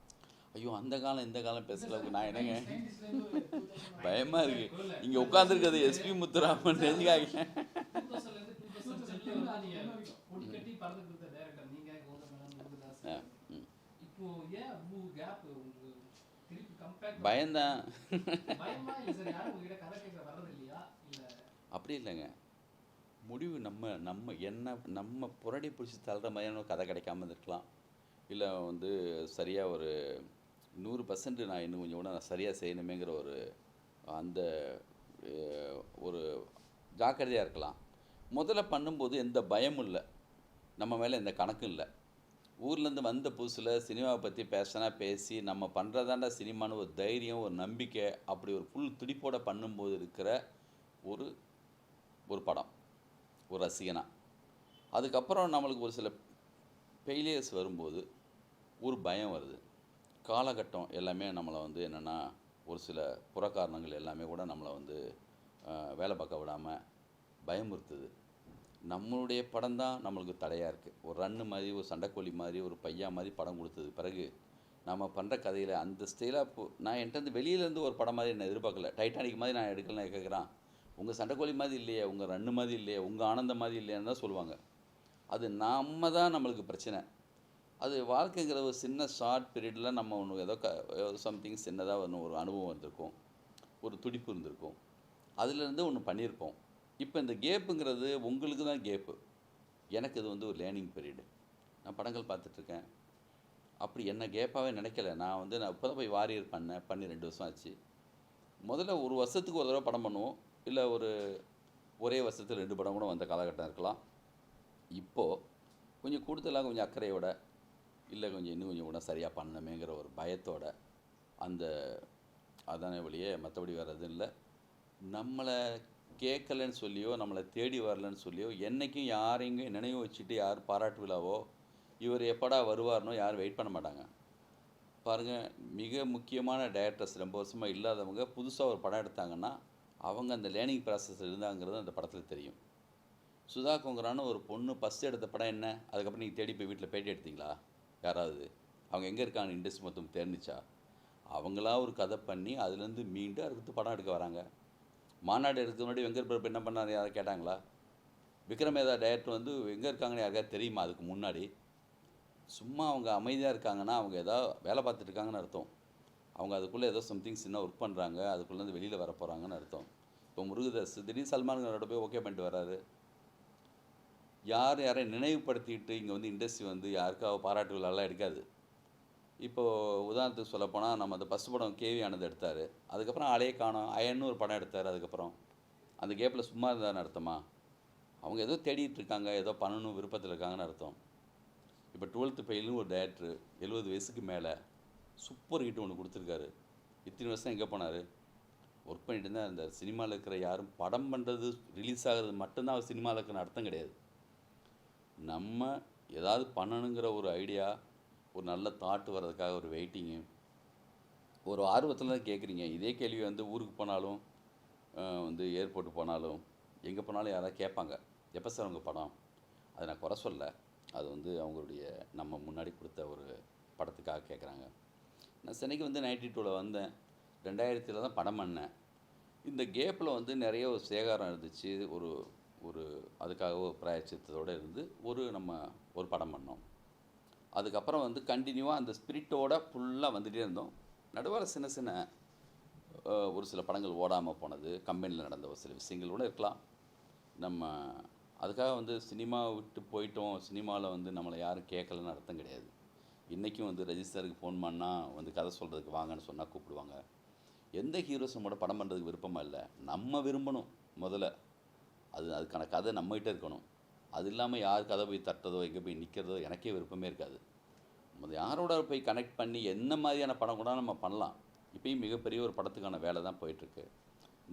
ஐயோ, அந்த காலம் இந்த காலம் பேசுகிறதுக்கு நான் என்னங்க பயமாக இருக்குது. இங்கே உட்காந்துருக்கிறது எஸ்பி முத்துராமன் நெஞ்சுக்காக. பயந்தான். அப்படி இல்லைங்க, முடிவு நம்ம புரடி பிடிச்சி தள்ளுற மாதிரியான கதை கிடைக்காம இருக்கலாம். இல்லை வந்து சரியாக ஒரு 100% நான் இன்னும் கொஞ்சம் கூட நான் சரியாக செய்யணுமேங்கிற ஒரு ஜாக்கிரதையாக இருக்கலாம். முதல்ல பண்ணும்போது எந்த பயமும் இல்லை, நம்ம மேலே எந்த கணக்கும் இல்லை. ஊர்லேருந்து வந்த புதுசில் சினிமாவை பற்றி பேசி நம்ம பண்ணுறதாண்டா சினிமான்னு ஒரு தைரியம், ஒரு நம்பிக்கை, அப்படி ஒரு ஃபுல் துடிப்போடு பண்ணும்போது இருக்கிற ஒரு படம், ஒரு ரசிகனா. அதுக்கப்புறம் நம்மளுக்கு ஒரு சில ஃபெயிலியர்ஸ் வரும்போது ஒரு பயம் வருது. காலகட்டம் எல்லாமே நம்மளை வந்து என்னென்னா, ஒரு சில புறக்காரணங்கள் எல்லாமே கூட நம்மளை வந்து வேலை பார்க்க விடாமல் பயமுறுத்துது. நம்மளுடைய படம் தான் நம்மளுக்கு தடையாக இருக்குது. ஒரு ரன்னு மாதிரி, ஒரு சண்டைக்கோழி மாதிரி, ஒரு பையா மாதிரி படம் கொடுத்தது பிறகு நம்ம பண்ணுற கதையில் அந்த ஸ்டைலாக நான் என்கிட்ட வெளியிலேருந்து ஒரு படம் மாதிரி என்ன எதிர்பார்க்கல. டைட்டானிக் மாதிரி நான் எடுக்கலன்னு கேட்குறான். உங்கள் சண்டைக்கோழி மாதிரி இல்லையே, உங்கள் ரன்னு மாதிரி இல்லையே, உங்கள் ஆனந்தம் மாதிரி இல்லையான்னு தான் சொல்லுவாங்க. அது நம்ம தான் நம்மளுக்கு பிரச்சனை. அது வாழ்க்கைங்கிற ஒரு சின்ன ஷார்ட் பீரியடில் நம்ம ஒன்று ஏதோ சம்திங் சின்னதாக ஒன்று ஒரு அனுபவம் வந்திருக்கும், ஒரு துடிப்பு இருந்திருக்கும், அதுலேருந்து ஒன்று பண்ணியிருப்போம். இப்போ இந்த கேப்புங்கிறது உங்களுக்கு தான் கேப்பு, எனக்கு இது வந்து ஒரு லேர்னிங் பீரியடு. நான் படங்கள் பார்த்துட்ருக்கேன், அப்படி என்ன கேப்பாகவே நினைக்கல. நான் இப்போ தான் போய் வாரியர் பண்ணி 2 வருஷம் ஆச்சு. முதல்ல ஒரு வருஷத்துக்கு ஒரு தடவை படம் பண்ணுவோம், இல்லை ஒரே வருஷத்தில் 2 படம் கூட வந்த காலகட்டம் இருக்கலாம். இப்போது கொஞ்சம் கூடுதலாக கொஞ்சம் அக்கறையோட, இல்லை இன்னும் கொஞ்சம் கூட சரியாக பண்ணணுமேங்கிற ஒரு பயத்தோட அதானே வழியே, மற்றபடி வேறு எதுவும் இல்லை. நம்மளை கேட்கலன்னு சொல்லியோ, நம்மளை தேடி வரலன்னு சொல்லியோ, என்றைக்கும் யாரையும் நினைவு வச்சுட்டு யார் பாராட்டு விழாவோ இவர் எப்படா வருவார்னோ யாரும் வெயிட் பண்ண மாட்டாங்க. பாருங்கள், மிக முக்கியமான டைரக்டர்ஸ் ரொம்ப வருஷமாக இல்லாதவங்க புதுசாக ஒரு படம் எடுத்தாங்கன்னா அவங்க அந்த லேர்னிங் ப்ராசஸ் இருந்தாங்கிறது அந்த படத்தில் தெரியும். சுதா கொங்கரான்னு ஒரு பொண்ணு ஃபஸ்ட்டு எடுத்த படம் என்ன, அதுக்கப்புறம் நீங்கள் தேடி போய் வீட்டில் பேட்டி எடுத்தீங்களா? யாராவது அவங்க எங்கே இருக்காங்க இண்டஸ்ட்ரி மொத்தம் தெரிஞ்சிச்சா? அவங்களா ஒரு கதை பண்ணி அதுலேருந்து மீண்டு அதுக்கு படம் எடுக்க வராங்க. மாநாடு எடுக்கிறதுக்கு முன்னாடி வெங்கட் பிரபு என்ன பண்ணார் யாராவது கேட்டாங்களா? விக்ரமேதா டைரக்டர் எங்கே இருக்காங்கன்னு யாருக்காவது தெரியுமா? அதுக்கு முன்னாடி சும்மா அவங்க அமைதியாக இருக்காங்கன்னா அவங்க ஏதாவது வேலை பார்த்துட்டு இருக்காங்கன்னு அர்த்தம். அவங்க அதுக்குள்ளே ஏதோ சம்திங் சின்ன ஒர்க் பண்ணுறாங்க, அதுக்குள்ளேருந்து வெளியில் வர போகிறாங்கன்னு அர்த்தம். இப்போ முருகதாஸ் திடீர்னு சல்மான்களோட போய் ஓகே பண்ணிட்டு வராரு. யாரையும் நினைவுபடுத்திட்டு இங்கே இண்டஸ்ட்ரி யாருக்காக பாராட்டு விழாலாம் எடுக்காது. இப்போது உதாரணத்துக்கு சொல்லப்போனால் நம்ம அந்த ஃபஸ்ட் படம் கேவி ஆனது எடுத்தார், அதுக்கப்புறம் ஆளையே காணோம். அயன்னு ஒரு படம் எடுத்தார், அதுக்கப்புறம் அந்த கேப்பில் சும்மா இருந்தான்னு அர்த்தமா? அவங்க ஏதோ தேடிட்டு இருக்காங்க, ஏதோ பண்ணணும் விருப்பத்தில் இருக்காங்கன்னு அர்த்தம். இப்போ 12th ஃபெயில்னு ஒரு டைரக்டர் 70 வயசுக்கு மேலே சூப்பர் ஹிட் ஒன்று கொடுத்துருக்காரு. இத்தனை வருஷம் எங்கே போனார்? ஒர்க் பண்ணிட்டு தான் இருந்தார். சினிமாவில் இருக்கிற யாரும் படம் பண்ணுறது ரிலீஸ் ஆகிறது மட்டும்தான் அவர் சினிமாவில் இருக்கிற அர்த்தம் கிடையாது. நம்ம ஏதாவது பண்ணணுங்கிற ஒரு ஐடியா, ஒரு நல்ல தாட்டு வர்றதுக்காக ஒரு வெயிட்டிங்கு, ஒரு ஆர்வத்தில் தான் கேட்குறீங்க. இதே கேள்வி ஊருக்கு போனாலும் ஏர்போர்ட்டு போனாலும் எங்கே போனாலும் யாராவது கேட்பாங்க, எப்போ சார் உங்கள் படம்? அதை நான் குறை சொல்ல, அது அவங்களுடைய நம்ம முன்னாடி கொடுத்த ஒரு படத்துக்காக கேட்குறாங்க. நான் சென்னைக்கு 92ல் வந்தேன், 2000 தான் படம் பண்ணேன். இந்த கேப்பில் நிறைய ஒரு சேகாரம் இருந்துச்சு. ஒரு அதுக்காக ஒரு பிராயச்சித்தத்தோடு இருந்து நம்ம ஒரு படம் பண்ணோம். அதுக்கப்புறம் கண்டினியூவாக அந்த ஸ்பிரிட்டோட ஃபுல்லாக வந்துகிட்டே இருந்தோம். நடுவில் சின்ன ஒரு சில படங்கள் ஓடாமல் போனது, கம்பெனியில் நடந்த ஒரு சில விஷயங்கள் கூட இருக்கலாம். நம்ம அதுக்காக சினிமா விட்டு போயிட்டோம், சினிமாவில் நம்மளை யாரும் கேட்கலன்னு அர்த்தம் கிடையாது. இன்றைக்கும் ரெஜிஸ்டருக்கு ஃபோன் பண்ணால் கதை சொல்கிறதுக்கு வாங்கன்னு சொன்னால் கூப்பிடுவாங்க. எந்த ஹீரோஸ் நம்மளோட படம் பண்ணுறதுக்கு விருப்பமாக இல்லை, நம்ம விரும்பணும் முதல்ல. அதுக்கான கதை நம்மகிட்ட இருக்கணும். அது இல்லாமல் யார் கதை போய் தட்டுறதோ எங்கே போய் நிற்கிறதோ எனக்கே விருப்பமே இருக்காது. யாரோட போய் கனெக்ட் பண்ணி என்ன மாதிரியான படம் கூட நம்ம பண்ணலாம். இப்போயும் மிகப்பெரிய ஒரு படத்துக்கான வேலை தான் போயிட்டுருக்கு.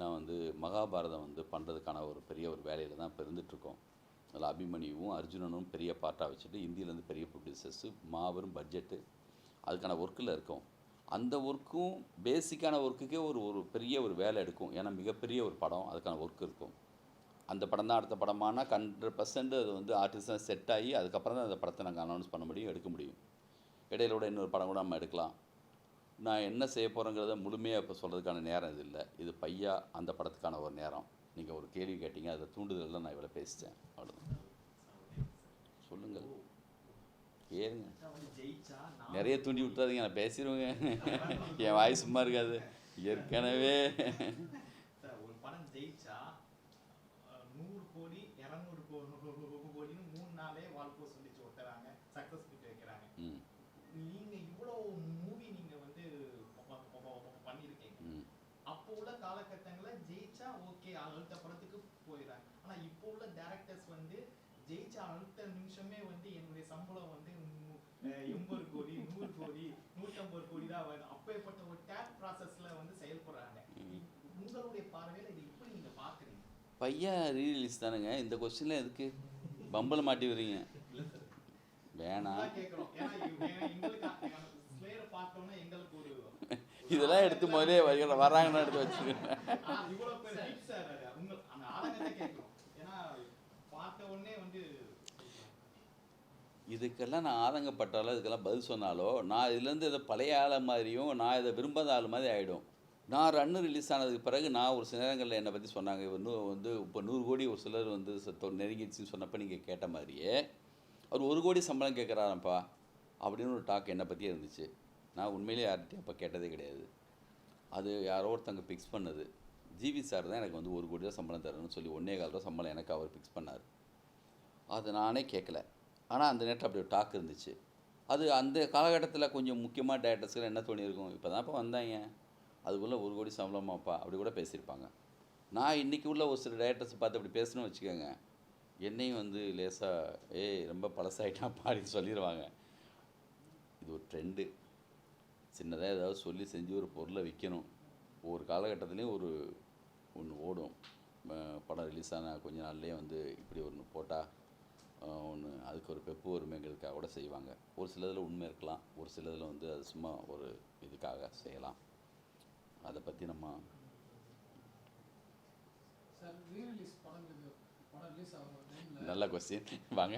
நான் மகாபாரதம் பண்ணுறதுக்கான ஒரு பெரிய ஒரு வேலையில் தான் இப்போ இருந்துகிட்ருக்கோம். அதில் அபிமன்யுவும் அர்ஜுனனும் பெரிய பார்ட்டாக வச்சுட்டு இந்தியிலேருந்து பெரிய ப்ரொடியூசர்ஸு, மாபெரும் பட்ஜெட்டு, அதுக்கான ஒர்க்கில் இருக்கோம். அந்த ஒர்க்கும் பேசிக்கான ஒர்க்குக்கே ஒரு பெரிய ஒரு வேலை எடுக்கும். ஏன்னா மிகப்பெரிய ஒரு படம், அதுக்கான ஒர்க் இருக்கும். அந்த படம் தான் அடுத்த படமானால் 100% அது ஆர்டிஸ்டாக செட் ஆகி அதுக்கப்புறம் தான் அந்த படத்தை நாங்கள் அனௌன்ஸ் பண்ண முடியும், எடுக்க முடியும். இடையில கூட இன்னொரு படம் கூட நம்ம எடுக்கலாம். நான் என்ன செய்ய போகிறேங்கிறத முழுமையாக இப்போ சொல்கிறதுக்கான நேரம் இது இல்லை. இது பையா அந்த படத்துக்கான ஒரு நேரம். நீங்கள் ஒரு கேள்வி கேட்டீங்க, அதை தூண்டுதலில் நான் இவ்வளோ பேசிட்டேன், அவ்வளோதான். சொல்லுங்கள், ஏறுங்க, நிறைய தூண்டி விட்டுறாதீங்க, நான் பேசிடுவேங்க. என் வாய் சும்மா இருக்காது ஏற்கனவே. ஒரு படம் ஜெயிச்சா 100 கோடி 200 கோடின்னு 3 நாளே வாழ்க்கை சொல்லிச்சு ஒட்டுறாங்க, சக்ஸஸ் மீட் வைக்கிறாங்க. நீங்க இவ்வளோ மூவி நீங்க பண்ணியிருக்கீங்க. அப்போ உள்ள காலகட்டங்களில் ஜெயிச்சா ஓகே, அடுத்த படத்துக்கு போயிடறாங்க. ஆனா இப்போ உள்ள டைரக்டர்ஸ் ஜெயிச்சா அடுத்த நிமிஷமே என்னுடைய சம்பளம் 80 கோடி 100 கோடி 150 கோடி தான் வரும். அப்பேற்பட்ட ஒரு டேப் ப்ராசஸ்ல செயல்படுறாங்க. உங்களுடைய பார்வையில் இது எப்படி நீங்க பாக்குறீங்க? பையா ரீரிலீஸ் தானுங்க. இந்த கொஸ்டின்ல எதுக்கு பம்பல மாட்டி வரீங்க? வேணாம், இதெல்லாம் எடுத்து முதலே வராங்கன்னா எடுத்து வச்சுருக்கேன். இதுக்கெல்லாம் நான் ஆதங்கப்பட்டாலோ இதுக்கெல்லாம் பதில் சொன்னாலோ நான் இதுலேருந்து இதை பழைய ஆளை மாதிரியும் நான் இதை விரும்பாத ஆள் மாதிரி ஆகிடும். நான் ரன்னு ரிலீஸ் ஆனதுக்கு பிறகு நான் ஒரு சில நேரங்களில் என்னை பற்றி சொன்னாங்க, இன்னும் வந்து இப்போ 100 கோடி ஒரு சிலர் வந்து நெருங்கிடுச்சின்னு சொன்னப்போ நீங்கள் கேட்ட மாதிரியே அவர் 1 கோடி சம்பளம் கேட்குறாரப்பா அப்படின்னு ஒரு டாக் என்னை பற்றியே இருந்துச்சு. நான் உண்மையிலேயே யார்கிட்டையும் அப்போ கேட்டதே கிடையாது. அது யாரோ ஒருத்தங்க ஃபிக்ஸ் பண்ணது. ஜிவி சார் தான் எனக்கு வந்து 1 கோடி தான் சம்பளம் தரணும்னு சொல்லி 1.25 ரூபா சம்பளம் எனக்கு அவர் ஃபிக்ஸ் பண்ணார். அது நானே கேட்கல. ஆனால் அந்த நேரத்தில் அப்படி ஒரு டாக் இருந்துச்சு. அது அந்த காலகட்டத்தில் கொஞ்சம் முக்கியமாக டேரக்டர்ஸ்க்கு என்ன தோணியிருக்கும், இப்போ தான்ப்பா வந்தாங்க அதுக்குள்ளே 1 கோடி சம்பளமாப்பா அப்படி கூட பேசியிருப்பாங்க. நான் இன்றைக்கி உள்ள ஒரு சில டேரக்டர்ஸ் பார்த்து அப்படி பேசணும்னு வச்சுக்கோங்க, என்னையும் வந்து லேசாக ரொம்ப பழசாயிட்டான் பாடின்னு சொல்லிடுவாங்க. இது ஒரு ட்ரெண்டு. சின்னதாக ஏதாவது சொல்லி செஞ்சு ஒரு பொருளை விற்கணும். ஒவ்வொரு காலகட்டத்துலேயும் ஒன்று ஓடும். படம் ரிலீஸ் ஆன கொஞ்ச நாள்லேயே வந்து இப்படி ஒன்று போட்டால் ஒன்று அதுக்கு ஒரு பெப்பு ஒருமைங்கிறதுக்காக கூட செய்வாங்க. ஒரு சிலதில் உண்மை இருக்கலாம், ஒரு சிலதில் வந்து அது சும்மா ஒரு இதுக்காக செய்யலாம். அதை பற்றி நம்ம சார் ரீரிலீஸ் படம் ரிலீஸ் ஆகிற டைமில் நல்ல கொஸ்டின் வாங்க.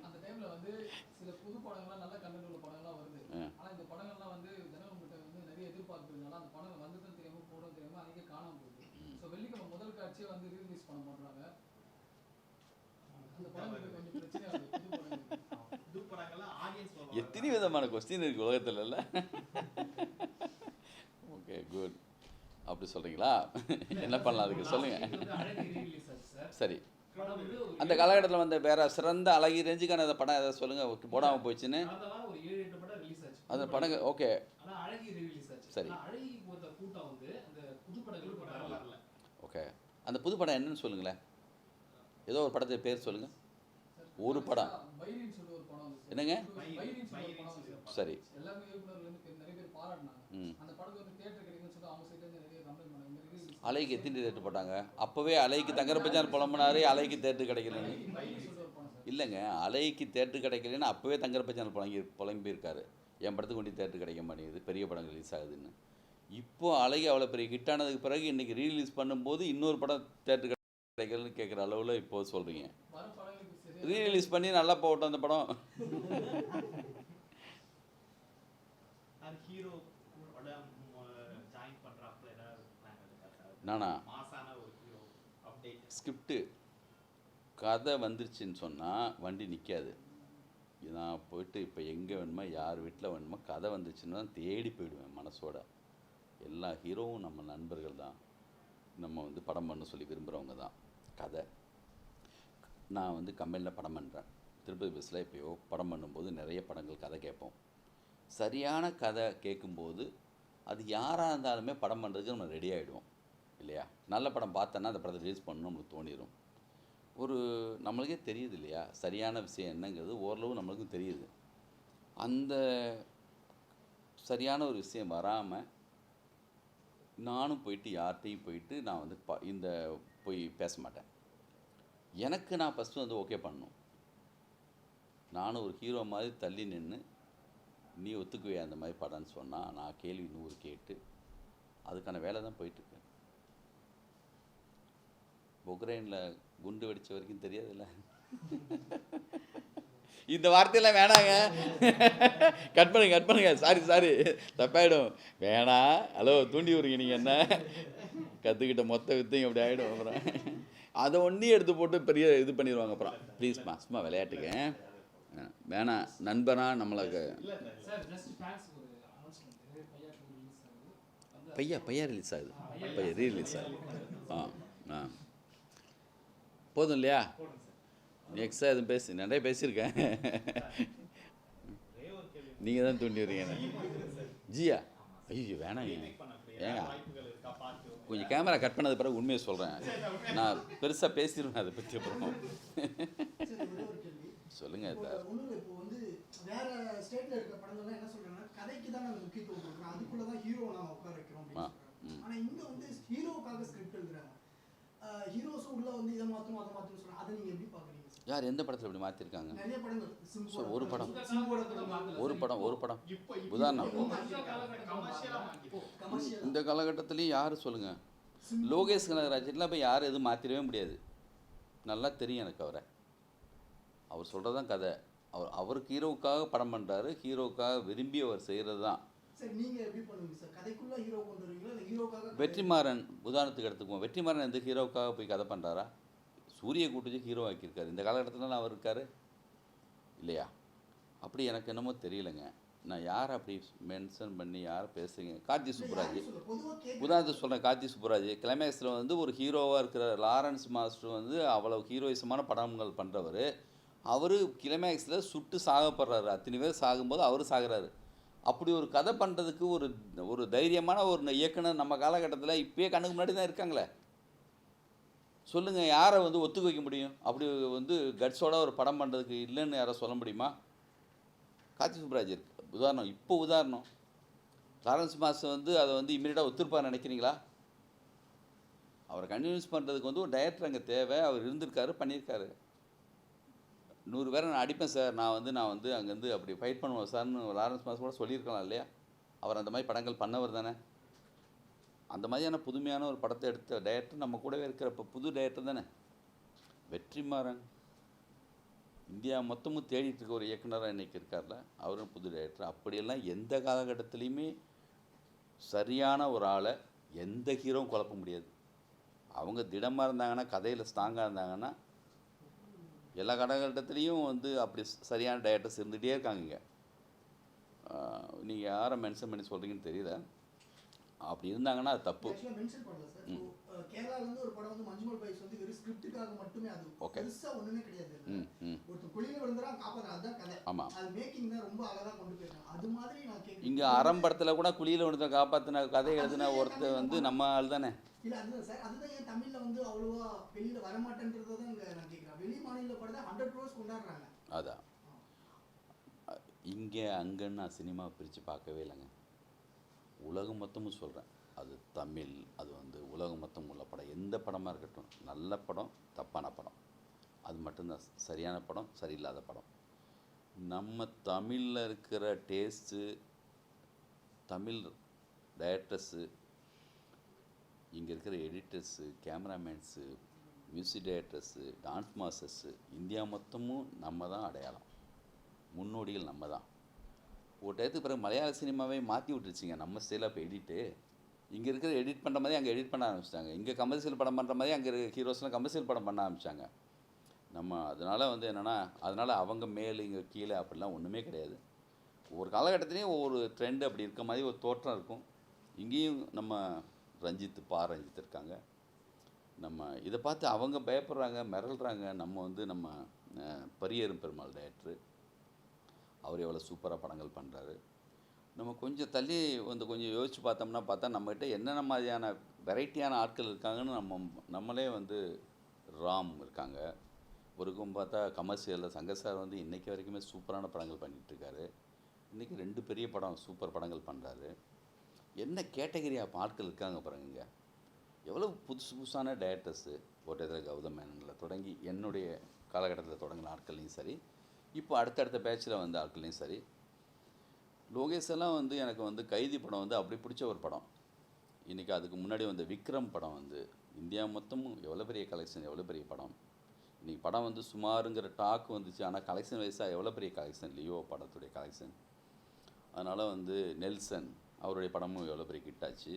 அந்த டைமில் வந்து சில புது படங்கள்லாம் நல்ல கண்டென்ட் உள்ள படங்கள்லாம் வருது. ஆனால் இந்த படங்கள்லாம் வந்து ஜனங்கள்கிட்ட வந்து நிறைய எதிர்பார்ப்புனால அந்த படம் வந்ததும் தெரியாமல் போடும் தெரியாமல் அன்றைக்கே காணாமல் போகுது. ஸோ வெள்ளிக்கிழமை முதல் காட்சியை வந்து ரீரிலீஸ் பண்ண பண்ணுறாங்க. அந்த படங்களுக்கு கொஞ்சம் பிரச்சனையாக இருக்குது. புது படங்கள்லாம் ஆடியன்ஸ் எத்தனை விதமான கொஸ்டின் இருக்குது உலகத்தில் இல்லை? Okay good. அப்படி சொல்கிறீங்களா? என்ன பண்ணலாம் அதுக்கு சொல்லுங்கள். சரி, அந்த காலகட்டத்தில் வந்து வேறு சிறந்த அழகி ரேஞ்சுக்கான அந்த படம் எதாவது சொல்லுங்கள் போடாமல் போயிடுச்சுன்னு. அந்த படம் ஓகே சரி ஓகே. அந்த புது படம் என்னன்னு சொல்லுங்களேன். ஏதோ ஒரு படத்தை பேர் சொல்லுங்கள். ஒரு படம் என்னங்க? சரி எல்லாமே இயக்குனர்லேருந்து நிறைய பேர் பாராட்டினாங்க. அந்த படத்துக்கு வந்து தியேட்டர் கிடைக்குன்னு சொல்லி அவங்க சைட்லேருந்து நிறைய கம்ப்ளைண்ட் பண்ணாங்க. அலைக்கு எத்தனை தேட்டர் போட்டாங்க? அப்போவே அலைக்கு தங்கரபச்சான் புலம்புனாரு அலைக்கு தேட்டர் கிடைக்கலன்னு. இல்லைங்க, அலைக்கு தேட்டர் கிடைக்கலன்னு அப்போவே தங்கரபச்சான் புலம்பியிருக்காரு. என் படத்துக்கு கொண்டு தேட்டர் கிடைக்க மாட்டேங்குது, பெரிய படம் ரிலீஸ் ஆகுதுன்னு. இப்போ அலைக்கு அவ்வளோ பெரிய ஹிட் ஆனதுக்கு பிறகு இன்றைக்கி ரீரிலீஸ் பண்ணும்போது இன்னொரு படம் தேட்டர் கிடைக்கலன்னு கேட்குற அளவில் இப்போ சொல்கிறீங்க. ரீரிலீஸ் பண்ணி நல்லா போட்டோம் அந்த படம். நானா ஸ்கிரிப்டு கதை வந்துருச்சுன்னு சொன்னால் வண்டி நிற்காது. நான் போயிட்டு இப்போ எங்கே வேணுமோ யார் வீட்டில் வேணுமோ கதை வந்துச்சுன்னா தேடி போயிடுவேன் மனசோட. எல்லா ஹீரோவும் நம்ம நண்பர்கள் தான், நம்ம வந்து படம் பண்ண சொல்லி விரும்புகிறவங்க தான். கதை நான் வந்து கம்பெனியில் படம் பண்ணுறேன். திருப்பதி பஸ்ஸில் எப்போயோ படம் பண்ணும்போது நிறைய படங்கள் கதை கேட்போம். சரியான கதை கேட்கும்போது அது யாராக இருந்தாலுமே படம் பண்ணுறதுக்கு நம்ம ரெடி ஆகிடுவோம் இல்லையா? நல்ல படம் பார்த்தோன்னா அந்த படத்தை ரிலீஸ் பண்ணணும் நம்மளுக்கு தோணிடும். நம்மளுக்கே தெரியுது இல்லையா சரியான விஷயம் என்னங்கிறது, ஓரளவு நம்மளுக்கும் தெரியுது. அந்த சரியான ஒரு விஷயம் வராமல் நானும் போயிட்டு யார்கிட்டையும் போயிட்டு நான் வந்து போய் பேச மாட்டேன். எனக்கு நான் ஃபஸ்ட்டு வந்து ஓகே பண்ணணும். நானும் ஒரு ஹீரோ மாதிரி தள்ளி நின்று நீ ஒத்துக்குவே அந்த மாதிரி படம்னு சொன்னால் நான் கேள்வி 100 கேட்டு அதுக்கான வேலை தான் போயிட்டுருக்கேன். பொக்ரைனில் குண்டு வெடித்த வரைக்கும் தெரியாதுல்ல. இந்த வார்த்தையெல்லாம் வேணாங்க, கட் பண்ணுங்க. சாரி தப்பாயிடும். வேணாம். ஹலோ தூண்டி விடுறீங்க நீங்கள் என்ன? கற்றுக்கிட்ட மொத்த வித்தையும் அப்படி ஆகிடும். அப்புறம் அதை ஒன்றே எடுத்து போட்டு பெரிய இது பண்ணிடுவாங்க. அப்புறம் ப்ளீஸ்மா சும்மா விளையாட்டுங்க வேணாம். நண்பனா நம்மளுக்கு பையா ரிலீஸ் ஆகுது. பையா ரீரிலீஸ் ஆகுது. போதும் இல்லையா? எக்ஸ்ட்ரா எதுவும் நிறைய பேசியிருக்கேன். நீங்கள் தான் தூண்டி வரீங்க. ஜியா ஐயோ வேணாங்க. ஏங்க கொஞ்சம் கேமரா கட் பண்ணது பிறகு உண்மையை சொல்கிறேன். நான் பெருசாக பேசிடுவேன் அதை பற்றி. அப்புறம் சொல்லுங்கள். இப்போ வந்து வேற ஸ்டேட்ல இருக்க படங்கள்லாம் என்ன சொல்றாங்கன்னா கதைக்கு தான் நாங்கள் முக்கியத்துவம் கொடுக்குறோம், அதுக்குள்ள தான் ஹீரோ நான் உட்கார வைக்கிறோம் அப்படின்னு. ஆனால் இங்கே வந்து ஹீரோக்காக ஸ்கிரிப்ட் எழுதுறாங்க. ஹீரோஸும் உள்ள வந்து இதை மாற்றணும் அதை மாற்றணும் சொல்கிறாங்க. அதை நீங்கள் எப்படி பார்க்குறீங்க? யார் எந்த படத்தில் இப்படி மாற்றிருக்காங்க? நிறைய படங்கள். ஸோ ஒரு படம் உதாரணம் இந்த காலகட்டத்துலேயும் யார் சொல்லுங்கள்? லோகேஷ் கனகராஜன்லாம் போய் யாரும் எதுவும் மாற்றிடவே முடியாது. நல்லா தெரியும் எனக்கு அவரை. அவர் சொல்கிறது தான் கதை. அவருக்கு ஹீரோவுக்காக படம் பண்ணுறாரு, ஹீரோவுக்காக விரும்பி அவர் செய்கிறது தான். சார் நீங்க எப்படி பண்ணுவீங்க சார்? கதைக்குள்ள ஹீரோ கொண்டு வருவீங்களா இல்லை ஹீரோக்காக? வெற்றிமாறன் உதாரணத்துக்கு எடுத்துக்குவோம். வெற்றிமாறன் எந்த ஹீரோவுக்காக போய் கதை பண்ணுறாரா? சூரிய கூட்டுச்சு ஹீரோ ஆக்கியிருக்காரு. இந்த காலகட்டத்தில் அவர் இருக்காரு இல்லையா? அப்படி எனக்கு என்னமோ தெரியலைங்க. நான் யார் அப்படி மென்ஷன் பண்ணி யாரை பேசுகிறீங்க? கார்த்தி சுப்புராஜ் உதாரணத்துக்கு சொல்கிறேன். கார்த்தி சுப்புராஜ் கிளைமேக்ஸில் வந்து ஒரு ஹீரோவாக இருக்கிற லாரன்ஸ் மாஸ்டர் வந்து அவ்வளோ ஹீரோயிசமான படங்கள் பண்ணுறவர். அவர் கிளைமேக்ஸில் சுட்டு சாகப்படுறாரு. அத்தனை பேர் சாகும்போது அவர் சாகுறாரு. அப்படி ஒரு கதை பண்ணுறதுக்கு ஒரு தைரியமான ஒரு இயக்குனர் நம்ம காலகட்டத்தில் இப்போயே கண்ணுக்கு முன்னாடி தான் இருக்காங்களே. சொல்லுங்கள், யாரை வந்து ஒத்துக்க வைக்க முடியும்? அப்படி வந்து கட்ஸோட ஒரு படம் பண்ணுறதுக்கு இல்லைன்னு யாரை சொல்ல முடியுமா? கார்த்தி சுப்புராஜ் இருக்கு உதாரணம். இப்போ உதாரணம் லாரன்ஸ் மாஸ்டர் வந்து அதை வந்து இமீடியட்டாக ஒத்துருப்பார் நினைக்கிறீங்களா? அவரை கன்வின்ஸ் பண்ணுறதுக்கு வந்து ஒரு டைரக்டர் அங்கே தேவை. அவர் இருந்திருக்காரு, பண்ணியிருக்காரு. 100 பேரை நான் அடிப்பேன் சார், நான் வந்து அங்கேருந்து அப்படி ஃபைட் பண்ணுவேன் சார்னு லாரன்ஸ் மாஸ்டர் கூட சொல்லியிருக்கலாம் இல்லையா? அவர் அந்த மாதிரி படங்கள் பண்ணவர் தானே. அந்த மாதிரியான புதுமையான ஒரு படத்தை எடுத்த டைரக்டர் நம்ம கூடவே இருக்கிற இப்போ புது டைரக்டர் தானே வெற்றிமாறன். இந்தியா மொத்தமும் தேடிட்டு இருக்க ஒரு இயக்குனராக இன்றைக்கி இருக்கார்ல, அவரும் புது டைரக்டர். அப்படியெல்லாம் எந்த காலகட்டத்துலேயுமே சரியான ஒரு ஆளை எந்த ஹீரோவும் குழப்ப முடியாது. அவங்க திடமாக இருந்தாங்கன்னா, கதையில் ஸ்ட்ராங்காக இருந்தாங்கன்னா, எல்லா காலகட்டத்துலேயும் வந்து அப்படி சரியான டைரக்டர்ஸ் இருந்துகிட்டே இருக்காங்க. நீங்கள் யாரை மென்ஷன் பண்ணி சொல்கிறீங்கன்னு தெரியல. அப்படி இருந்தாங்கன்னா அது தப்பு. மென்ஷன் பண்ணல சார். கேரளால இருந்து ஒரு படம் வந்து மஞ்சுமல் பாய்ஸ் வந்து வெறும் ஸ்கிரிப்டுக்காக மட்டுமே, அது பெருசா ஒண்ணுமே கிடையாது. ஒருத்தர் குழியில விழுந்தா காப்பாத்துற அதுதான் கதை. ஆமா, அது மேக்கிங் தான் ரொம்ப அழகா கொண்டு போயிருக்காங்க. அது மாதிரி நான் கேக்குறேன். இங்க ஆரம்பத்துல கூட குழியில விழுந்த காப்பாத்தின கதை எழுதின ஒருத்தர் வந்து நம்ம ஆள் தானே. இல்ல அதுதான் சார், அதுதான் ஏன் தமிழ்ல வந்து அவ்வளவா வெளியில வர மாட்டேன்றதை தான் நான் கேட்கிறேன். வெளி மாநில படத்தை 100 crores கொண்டாடுறாங்க. அதான் இங்கே அங்கன்னு நான் சினிமா பிரித்து பார்க்கவே இல்லைங்க. உலகம் மொத்தமும் சொல்கிறேன். அது தமிழ், அது வந்து உலகம் மொத்தம் உள்ள படம், எந்த படமாக இருக்கட்டும், நல்ல படம் தப்பான படம், அது மட்டும்தான் சரியான படம் சரியில்லாத படம். நம்ம தமிழில் இருக்கிற டேஸ்ட்டு, தமிழ் டைரக்டர்ஸு, இங்கே இருக்கிற editors, cameramen, music directors, dance masters, India மொத்தமும் நம்ம தான் அடையாளம், முன்னோடிகள் நம்ம தான். ஒரு டயத்துக்கு பிறகு மலையாள சினிமாவே மாற்றி விட்டுருச்சிங்க நம்ம ஸ்டைலாக. இப்போ எடிட்டு இங்கே இருக்கிற எடிட் பண்ணுற மாதிரி அங்கே எடிட் பண்ண ஆரம்பிச்சிட்டாங்க. இங்கே கமர்ஷியல் படம் பண்ணுற மாதிரி அங்கே இருக்கிற ஹீரோஸ்லாம் கமர்ஷியல் படம் பண்ண ஆரம்பித்தாங்க. நம்ம அதனால் வந்து என்னென்னா, அதனால் அவங்க மேலே இங்கே கீழே அப்படிலாம் ஒன்றுமே கிடையாது. ஒவ்வொரு காலகட்டத்துலேயும் ஒவ்வொரு ட்ரெண்டு அப்படி இருக்க மாதிரி ஒரு தோற்றம் இருக்கும். இங்கேயும் நம்ம ரஞ்சித் இருக்காங்க. நம்ம இதை பார்த்து அவங்க பயப்படுறாங்க, மிரள்றாங்க. நம்ம வந்து நம்ம பரியேறும் பெருமாள் டைரக்டரு, அவர் எவ்வளோ சூப்பராக படங்கள் பண்ணுறாரு. நம்ம கொஞ்சம் தள்ளி வந்து கொஞ்சம் யோசித்து பார்த்தா நம்மகிட்ட என்னென்ன மாதிரியான வெரைட்டியான ஆட்கள் இருக்காங்கன்னு நம்மளே வந்து ராம் இருக்காங்க. ஒருக்கும் பார்த்தா கமர்ஷியலில் சங்கர் சார் வந்து இன்றைக்கி வரைக்குமே சூப்பரான படங்கள் பண்ணிகிட்ருக்காரு. இன்றைக்கி 2 பெரிய படம் சூப்பர் படங்கள் பண்ணுறாரு. என்ன கேட்டகரி ஆஃப் ஆட்கள் இருக்காங்க பாருங்க. எவ்வளோ புதுசான டைரக்டர்ஸு, கோட்டேந்திர கௌதம் மேனனில் தொடங்கி என்னுடைய காலகட்டத்தில் தொடங்கின ஆட்கள்லையும் சரி, இப்போ அடுத்தடுத்த பேட்சில் வந்த ஆட்கள்லையும் சரி. லோகேஷ் எல்லாம் வந்து எனக்கு வந்து கைதி படம் வந்து அப்படி பிடிச்ச ஒரு படம். இன்றைக்கி அதுக்கு முன்னாடி வந்த விக்ரம் படம் வந்து இந்தியா மொத்தமும் எவ்வளோ பெரிய கலெக்ஷன், எவ்வளோ பெரிய படம். இன்றைக்கி படம் வந்து சுமாருங்கிற டாக் வந்துச்சு. ஆனால் கலெக்ஷன் வைஸாக எவ்வளோ பெரிய கலெக்ஷன், லியோ படத்துடைய கலெக்ஷன். அதனால் வந்து நெல்சன் அவருடைய படமும் எவ்வளோ பெரிய ஹிட் ஆச்சு.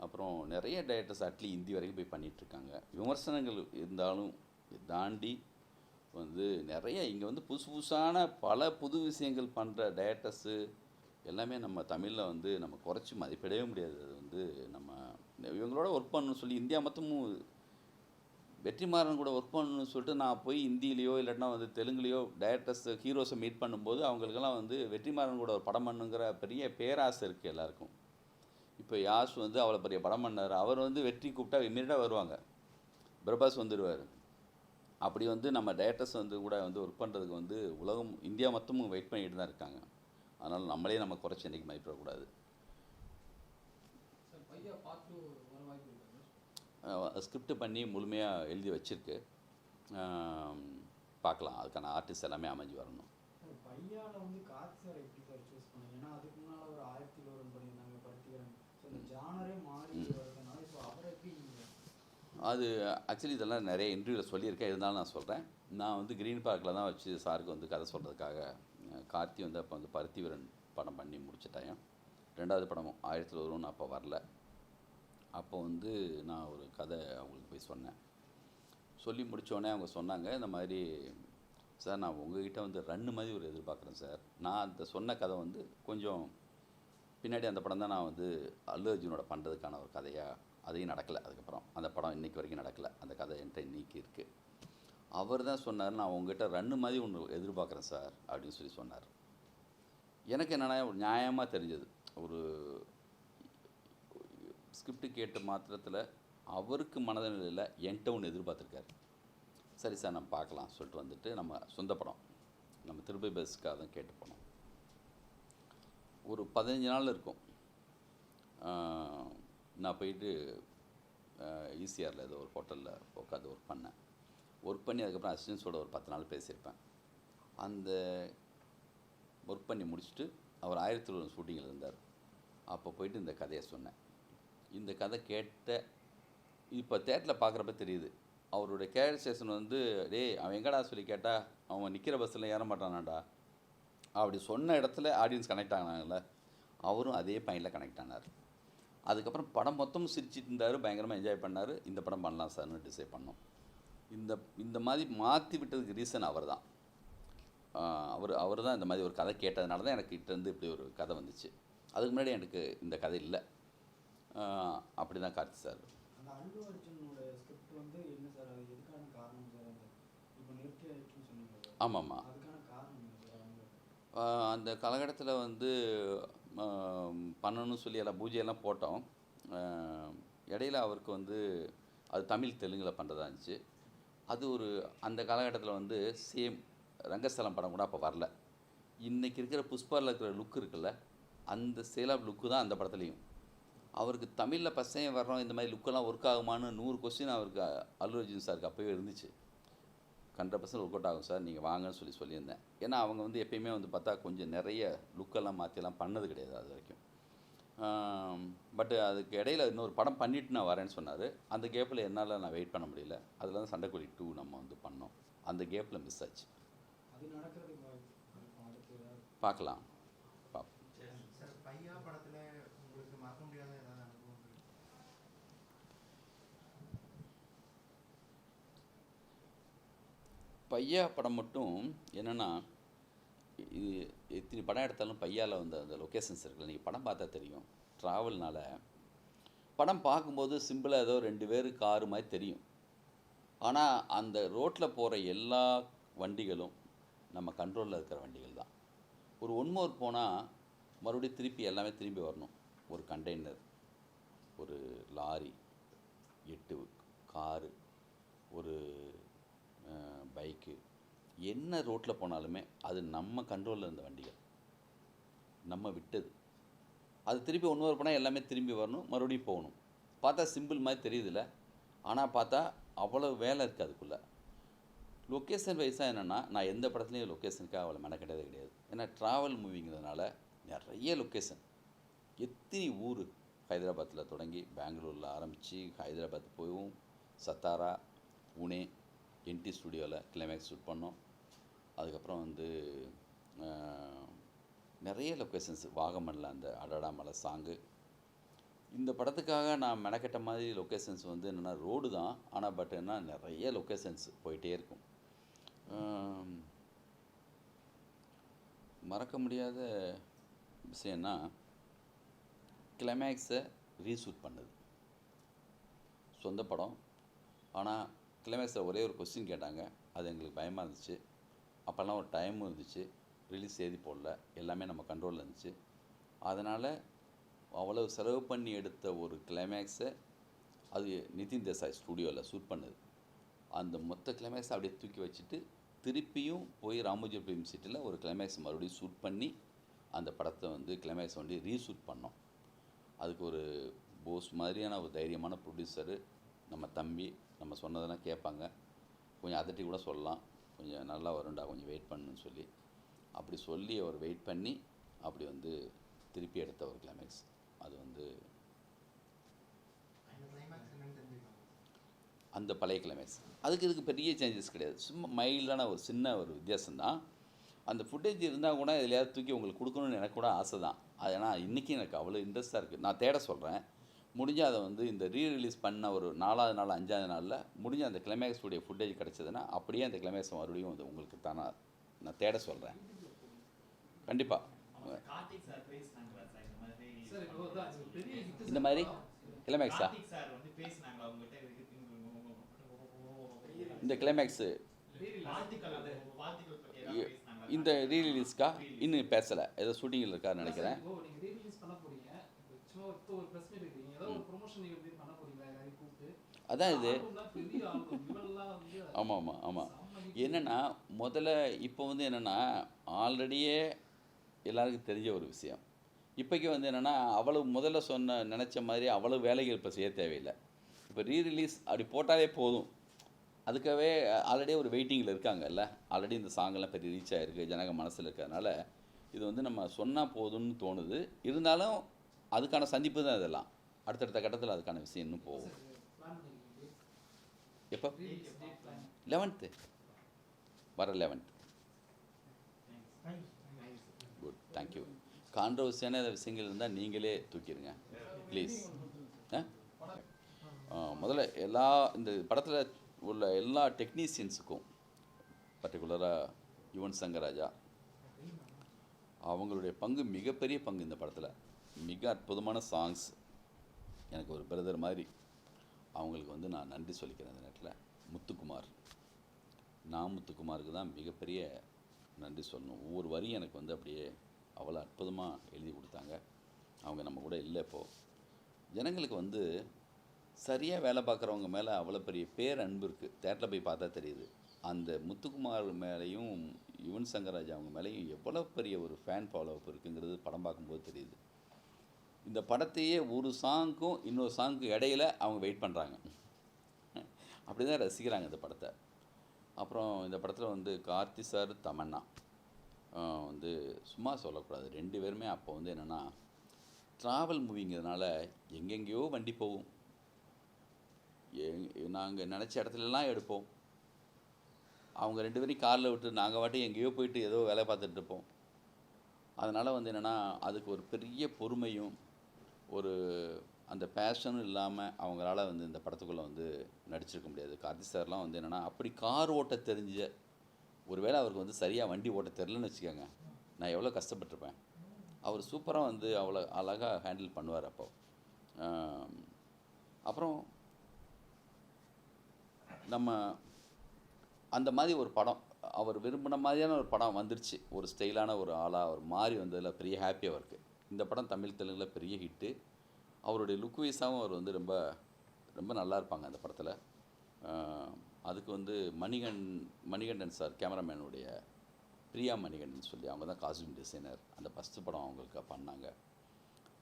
அப்புறம் நிறைய டைரக்டர்ஸ் அட்லி ஹிந்தி வரைக்கும் போய் பண்ணிகிட்ருக்காங்க. விமர்சனங்கள் இருந்தாலும் தாண்டி வந்து நிறைய இங்கே வந்து புதுசான பல புது விஷயங்கள் பண்ணுற டைரக்டர்ஸு எல்லாமே நம்ம தமிழில் வந்து நம்ம குறைச்சி மதிப்பிடவே முடியாது. அது வந்து நம்ம இவங்களோட ஒர்க் பண்ணணும்னு சொல்லி இந்தியா மொத்தமும் வெற்றிமாறன் கூட ஒர்க் பண்ணணும்னு சொல்லிட்டு நான் போய் ஹிந்திலேயோ இல்லைன்னா வந்து தெலுங்குலேயோ டைரக்டர்ஸ் ஹீரோஸை மீட் பண்ணும்போது அவங்களுக்கெல்லாம் வந்து வெற்றிமாறன் கூட ஒரு படம் பண்ணுங்கிற பெரிய பேராசை இருக்குது எல்லாருக்கும். இப்போ யாஷ் வந்து அவ்வளோ பெரிய படம் பண்ணார். அவர் வந்து வெற்றி கூப்பிட்டா இமீடியட்டாக வருவாங்க. பிரபாஸ் வந்துடுவார். அப்படி வந்து நம்ம டைரக்டர்ஸ் வந்து கூட வந்து ஒர்க் பண்ணுறதுக்கு வந்து உலகம் இந்தியா மொத்தமும் வெயிட் பண்ணிட்டு தான் இருக்காங்க. அதனால் நம்மளே நம்ம குறைச்சி என்றைக்கு மதிப்பிடக்கூடாது. ஸ்கிரிப்ட் பண்ணி முழுமையாக எழுதி வச்சுருக்கு. பார்க்கலாம், அதுக்கான ஆர்டிஸ்ட் எல்லாமே அமைஞ்சு வரணும். பையால வந்து கார்த்தி சார் எப்படி சார் சூஸ் பண்ணீங்க? ஏன்னா அதுக்கு முன்னால் ஒரு 1001 பண்ணியிருந்தாங்க பருத்திகரன். ஸோ இந்த ஜானரே மாறி வருதுனால இப்போ அவரை எப்படி? அது ஆக்சுவலி இதெல்லாம் நிறைய இன்டர்வியூவில் சொல்லியிருக்கேன், இருந்தாலும் நான் சொல்கிறேன். நான் வந்து க்ரீன் பார்க்கில் தான் வச்சு சாருக்கு வந்து கதை சொல்கிறதுக்காக கார்த்தி வந்து அப்போ வந்து பருத்தி வீரன் படம் பண்ணி முடிச்சிட்டேன். 2வது படமும் 1000 ஒருவன் அப்போ வரல. அப்போ வந்து நான் ஒரு கதை அவங்களுக்கு போய் சொன்னேன். சொல்லி முடித்தோடனே அவங்க சொன்னாங்க, இந்த மாதிரி சார் நான் உங்ககிட்ட வந்து ரன்னு மாதிரி ஒரு எதிர்பார்க்குறேன் சார். நான் அந்த சொன்ன கதை வந்து கொஞ்சம் பின்னாடி அந்த படம் தான் நான் வந்து அல்லு அர்ஜுனோட பண்ணுறதுக்கான ஒரு கதையாக அதையும் நடக்கலை. அதுக்கப்புறம் அந்த படம் இன்றைக்கி வரைக்கும் நடக்கலை. அந்த கதை என்கிட்ட இன்றைக்கி இருக்குது. அவர் தான் சொன்னார், நான் உங்ககிட்ட ரன்னு மாதிரி ஒன்று எதிர்பார்க்குறேன் சார் அப்படின்னு சொல்லி சொன்னார். எனக்கு என்னென்னா ஒரு நியாயமாக தெரிஞ்சது. ஒரு ஸ்கிரிப்ட் கேட்ட மாத்திரத்தில் அவருக்கு மனதில் என்கிட்ட ஒன்று எதிர்பார்த்துருக்காரு. சரி சார் நம்ம பார்க்கலாம் சொல்லிட்டு வந்துட்டு நம்ம சொந்த படம் நம்ம திருப்பி பஸ்க்காக தான் கேட்டு போனோம். ஒரு 15 நாள் இருக்கும். நான் போயிட்டு ஈசிஆரில் ஏதோ ஒரு ஹோட்டலில் உட்காந்து ஒர்க் பண்ணேன். ஒர்க் பண்ணி அதுக்கப்புறம் அசிஸ்டன்ஸோட ஒரு 10 நாள் பேசியிருப்பேன். அந்த ஒர்க் பண்ணி முடிச்சுட்டு அவர் 1001 ஷூட்டிங்கில் இருந்தார். அப்போ போயிட்டு இந்த கதையை சொன்னேன். இந்த கதை கேட்ட இப்போ தேட்டரில் பார்க்குறப்ப தெரியுது, அவருடைய கேரக்டரைசேஷன் வந்து டேய் அவன் எங்கடா சொல்லி கேட்டால் அவன் நிற்கிற பஸ்ஸில் ஏற மாட்டானாடா அப்படி சொன்ன இடத்துல ஆடியன்ஸ் கனெக்ட் ஆனாங்கல்ல, அவரும் அதே பாயிண்டில் கனெக்ட் ஆனார். அதுக்கப்புறம் படம் மொத்தமும் சிரிச்சிட்டு இருந்தார், பயங்கரமாக என்ஜாய் பண்ணார். இந்த படம் பண்ணலாம் சார்னு டிசைட் பண்ணோம். இந்த மாதிரி மாற்றி விட்டதுக்கு ரீசன் அவர் தான். அவர் தான் இந்த மாதிரி ஒரு கதை கேட்டதுனால தான் எனக்கு கிட்டேருந்து இப்படி ஒரு கதை வந்துச்சு. அதுக்கு முன்னாடி எனக்கு இந்த கதை இல்லை. அப்படி தான் கார்த்தி சார். அந்த அல்லு அர்ஜுனோட ஸ்கிரிப்ட் வந்து என்ன சார், அது எதுக்கான காரணம் சார்? அந்த இப்போ நிறுத்தி ஆயிடுச்சுன்னு சொன்னீங்க. ஆமாம்மா, அதுக்கான காரணம் என்ன சார்? அவங்க அந்த காலகட்டத்தில் வந்து பண்ணணும்னு சொல்லி எல்லாம் பூஜையெல்லாம் போட்டோம். இடையில அவருக்கு வந்து அது தமிழ் தெலுங்கில் பண்ணுறதா இருந்துச்சு. அது ஒரு அந்த காலகட்டத்தில் வந்து சேம் ரங்கஸ்தலம் படம் கூட அப்போ வரல. இன்றைக்கி இருக்கிற புஷ்பாவில் இருக்கிற லுக் இருக்குல்ல, அந்த சேல் ஆஃப் லுக்கு தான் அந்த படத்துலேயும். அவருக்கு தமிழில் பசங்க வர்றோம் இந்த மாதிரி லுக்கெல்லாம் ஒர்க் ஆகுமான்னு 100 கொஸ்டின் அவருக்கு அல்லு அர்ஜுன் சாருக்கு அப்போவே இருந்துச்சு. 100% ஒர்க் அவுட் ஆகும் சார், நீங்கள் வாங்கன்னு சொல்லியிருந்தேன். ஏன்னா அவங்க வந்து எப்பயுமே வந்து பார்த்தா கொஞ்சம் நிறைய லுக்கெல்லாம் மாற்றியெல்லாம் பண்ணது கிடையாது அது வரைக்கும். பட் அதுக்கு இடையில இன்னொரு படம் பண்ணிவிட்டு நான் வரேன்னு சொன்னார். அந்த கேப்பில் என்னால் நான் வெயிட் பண்ண முடியல. அதில் தான் சண்டைக்கோழி 2 நம்ம வந்து பண்ணோம். அந்த கேப்பில் மிஸ் ஆச்சு. அது நடக்கிறதுக்கு அடுத்து பார்க்கலாம். சார் பையா படத்தில் உங்களுக்கு மறக்க முடியாத ஏதாவது அனுபவம்? பையா படம் மட்டும் என்னென்னா, இது எத்தனை படம் எடுத்தாலும் பையாவில் வந்து அந்த லொக்கேஷன்ஸ் இருக்குல்ல, நீங்கள் படம் பார்த்தா தெரியும். ட்ராவல்னால் படம் பார்க்கும்போது சிம்பிளாக ஏதோ 2 பேர் காரு மாதிரி தெரியும். ஆனால் அந்த ரோட்டில் போகிற எல்லா வண்டிகளும் நம்ம கண்ட்ரோலில் இருக்கிற வண்டிகள் தான். ஒரு ஒன்மோர் போனால் மறுபடியும் திருப்பி எல்லாமே திரும்பி வரணும். ஒரு கண்டெய்னர், ஒரு லாரி, 8 காரு, ஒரு பைக்கு, என்ன ரோட்டில் போனாலுமே அது நம்ம கண்ட்ரோலில் இருந்த வண்டிகள், நம்ம விட்டது. அது திருப்பி ஒன்று போனால் எல்லாமே திரும்பி வரணும், மறுபடியும் போகணும். பார்த்தா சிம்பிள் மாதிரி தெரியுதுல்ல, ஆனால் பார்த்தா அவ்வளோ வேலை இருக்குது அதுக்குள்ளே. லொக்கேஷன் வைஸாக என்னென்னா, நான் எந்த படத்துலையும் லொக்கேஷனுக்காக அவ்வளோ மெனக்கிட்டதே கிடையாது. ஏன்னா ட்ராவல் மூவிங்கிறதுனால நிறைய லொக்கேஷன், எத்தனை ஊர், ஹைதராபாத்தில் தொடங்கி பெங்களூரில் ஆரம்பித்து ஹைதராபாத் போயும், சத்தாரா, புனே, என்டி ஸ்டுடியோவில் கிளைமேக்ஸ் ஷூட் பண்ணோம். அதுக்கப்புறம் வந்து நிறைய லொக்கேஷன்ஸ், வாகமனில் அந்த அடடா மலை சாங்கு. இந்த படத்துக்காக நான் மெனக்கெட்ட மாதிரி லொக்கேஷன்ஸ் வந்து என்னென்னா ரோடு தான், ஆனால் பட் என்ன நிறைய லொக்கேஷன்ஸ் போயிட்டே இருக்கும். மறக்க முடியாத விஷயம்னா கிளைமேக்ஸை ரீஷூட் பண்ணது. சொந்த படம், ஆனால் கிளைமேக்ஸில் ஒரே ஒரு கொஸ்டின் கேட்டாங்க. அது எங்களுக்கு பயமாக இருந்துச்சு. அப்போல்லாம் ஒரு டைமும் இருந்துச்சு, ரிலீஸ் செய்தி போடல, எல்லாமே நம்ம கண்ட்ரோலில் இருந்துச்சு. அதனால் அவ்வளோ செலவு பண்ணி எடுத்த ஒரு கிளைமேக்ஸை அது நிதின் தேசாய் ஸ்டூடியோவில் ஷூட் பண்ணுது. அந்த மொத்த கிளைமேக்ஸை அப்படியே தூக்கி வச்சுட்டு திருப்பியும் போய் ராமோஜி ஃபிலிம் சிட்டியில் ஒரு கிளைமேக்ஸ் மறுபடியும் ஷூட் பண்ணி அந்த படத்தை வந்து கிளைமேக்ஸ் வந்து ரீஷூட் பண்ணோம். அதுக்கு ஒரு போஸ் மாதிரியான ஒரு தைரியமான ப்ரொடியூசரு நம்ம தம்பி. நம்ம சொன்னதெல்லாம் கேட்பாங்க, கொஞ்சம் அதட்டி கூட சொல்லலாம், கொஞ்சம் நல்லா வரும்டா கொஞ்சம் வெயிட் பண்ணுன்னு சொல்லி. அப்படி சொல்லி அவர் வெயிட் பண்ணி அப்படி வந்து திருப்பி எடுத்த ஒரு கிளைமேக்ஸ். அது வந்து அந்த பழைய கிளைமேக்ஸ். இதுக்கு பெரிய சேஞ்சஸ் கிடையாது. சும்மா மைல்டான ஒரு சின்ன ஒரு வித்தியாசம் தான். அந்த ஃபுட்டேஜ் இருந்தால் கூட எதுலையாவது தூக்கி உங்களுக்கு கொடுக்கணும்னு எனக்கு கூட ஆசை தான். அது ஏன்னா இன்றைக்கி எனக்கு அவ்வளோ இன்ட்ரெஸ்ட்டாக இருக்குது. நான் தேட சொல்கிறேன். முடிஞ்சால் அதை வந்து இந்த ரிலீஸ் பண்ண ஒரு 4வது நாள் 5வது நாளில் முடிஞ்ச அந்த கிளைமேக்ஸுடைய ஃபுட்டேஜ் கிடச்சதுன்னா அப்படியே அந்த கிளைமேக்ஸ் மறுபடியும் வந்து உங்களுக்கு தானே நான் தேட சொல்கிறேன். கண்டிப்பாக கார்த்திக் சார் பேசினாங்களா சார் இந்த மாதிரி சார் இப்போ தான் இது பெரிய hit இந்த சார். மாதிரி கிளைமேக்ஸா கார்த்திக் சார் வந்து பேசினாங்களா உங்ககிட்ட இந்த கிளைமேக்ஸு வாழ்த்துக்கள் பத்தி ஏதாவது பேசினாங்களா? இந்த ரீரிலீஸ்க்கா இன்னும் பேசலை. ஏதோ ஷூட்டிங்கில் இருக்காருன்னு நினைக்கிறேன். இப்போ நீங்க ரீரிலீஸ் பண்ண போறீங்க. சும்மா இப்போ ஒரு பிரஸ் மீட் இருக்கீங்க. ஏதோ ஒரு ப்ரொமோஷன் நீங்க எப்படி பண்ண போறீங்களா? யாரையும் கூப்பிட்டு அதான் இது. ஆல்பம்னா பெரிய ஆல்பம் இவெல்லாம் வந்து ஆமாம் செம்ம hit. என்னென்னா முதல்ல இப்போ வந்து என்னென்னா ஆல்ரெடியே எல்லாருக்கும் தெரிஞ்ச ஒரு விஷயம். இப்போக்கி வந்து என்னென்னா அவ்வளவு முதல்ல நினச்ச மாதிரி அவ்வளவு வேலைகள் இப்போ செய்ய தேவையில்லை. இப்போ ரீரிலீஸ் அப்படி போட்டாலே போதும். அதுக்காகவே ஆல்ரெடி ஒரு வெயிட்டிங்கில் இருக்காங்கல்ல. ஆல்ரெடி இந்த சாங்கெல்லாம் பெரிய ரீச் ஆகிருக்கு, ஜனங்க மனசில் இருக்கிறதுனால இது வந்து நம்ம சொன்னால் போதும்னு தோணுது. இருந்தாலும் அதுக்கான சந்திப்பு தான் இதெல்லாம். அடுத்தடுத்த கட்டத்தில் அதுக்கான விஷயம் இன்னும் போகும். பிளான் பண்ணிருக்கீங்க. எப்போ? Rerelease date plan. 11th வர 11th. Good, thank you. கான்ட்ரவர்சியான விஷயங்கள் இருந்தால் நீங்களே தூக்கிடுங்க ப்ளீஸ். முதல்ல இந்த படத்தில் உள்ள எல்லா டெக்னீஷியன்ஸுக்கும் பர்டிகுலராக யுவன் சங்கர் ராஜா அவங்களுடைய பங்கு மிகப்பெரிய பங்கு இந்த படத்தில். மிக அற்புதமான சாங்ஸ். எனக்கு ஒரு பிரதர் மாதிரி. அவங்களுக்கு வந்து நான் நன்றி சொல்லிக்கிறேன் இந்த நேரத்தில். முத்துக்குமாருக்கு தான் மிகப்பெரிய நன்றி சொல்லணும். ஒவ்வொரு வரியும் எனக்கு வந்து அப்படியே அவ்வளோ அற்புதமாக எழுதி கொடுத்தாங்க. அவங்க நம்ம கூட இல்லை இப்போது. ஜனங்களுக்கு வந்து சரியாக வேலை பார்க்குறவங்க மேலே அவ்வளோ பெரிய பேர் அன்பு இருக்குது. தேட்டரில் போய் பார்த்தா தெரியுது. அந்த முத்துக்குமார் மேலேயும் யுவன் சங்கர் ராஜா அவங்க மேலேயும் எவ்வளோ பெரிய ஒரு ஃபேன் ஃபாலோஅப் இருக்குங்கிறது படம் பார்க்கும்போது தெரியுது. இந்த படத்தையே ஒரு சாங்க்கும் இன்னொரு சாங்க்கு இடையில அவங்க வெயிட் பண்ணுறாங்க. அப்படி தான் ரசிக்கிறாங்க இந்த படத்தை. அப்புறம் இந்த படத்தில் வந்து கார்த்தி சார், தமன்னா வந்து சும்மா சொல்லக்கூடாது. 2 பேருமே அப்போ வந்து என்னென்னா ட்ராவல் மூவிங்கிறதுனால எங்கெங்கேயோ வண்டி போகும். நாங்கள் நினச்ச இடத்துலலாம் எடுப்போம். அவங்க 2 பேரையும் காரில் விட்டு நாங்கள் வாட்டி எங்கேயோ போயிட்டு ஏதோ வேலை பார்த்துட்டு இருப்போம். அதனால் வந்து என்னென்னா அதுக்கு ஒரு பெரிய பொறுமையும் ஒரு அந்த பேஷனும் இல்லாமல் அவங்களால வந்து இந்த படத்துக்குள்ளே வந்து நடிச்சிருக்க முடியாது. கார்த்தி சார்லாம் வந்து என்னென்னா அப்படி கார் ஓட்ட தெரிஞ்ச, ஒருவேளை அவருக்கு வந்து சரியாக வண்டி ஓட்ட தெரிலன்னு வச்சுக்கோங்க, நான் எவ்வளோ கஷ்டப்பட்டிருப்பேன். அவர் சூப்பராக வந்து அவ்வளோ அழகாக ஹேண்டில் பண்ணுவார். அப்புறம் நம்ம அந்த மாதிரி ஒரு படம் அவர் விரும்பின மாதிரியான ஒரு படம் வந்துருச்சு. ஒரு ஸ்டைலான ஒரு ஆளாக ஒரு மாறி வந்ததில் பெரிய ஹாப்பியாக இருக்குது. இந்த படம் தமிழ் தெலுங்கில் பெரிய ஹிட்டு. அவருடைய லுக் வைஸாகவும் அவர் வந்து ரொம்ப ரொம்ப நல்லா இருப்பாங்க அந்த படத்தில். அதுக்கு வந்து மணிகண்டன் சார் கேமராமேனுடைய பிரியா மணிகண்டன் சொல்லி அவங்க தான் காஸ்டியூம் டிசைனர். அந்த ஃபஸ்ட்டு படம் அவங்களுக்கு பண்ணாங்க.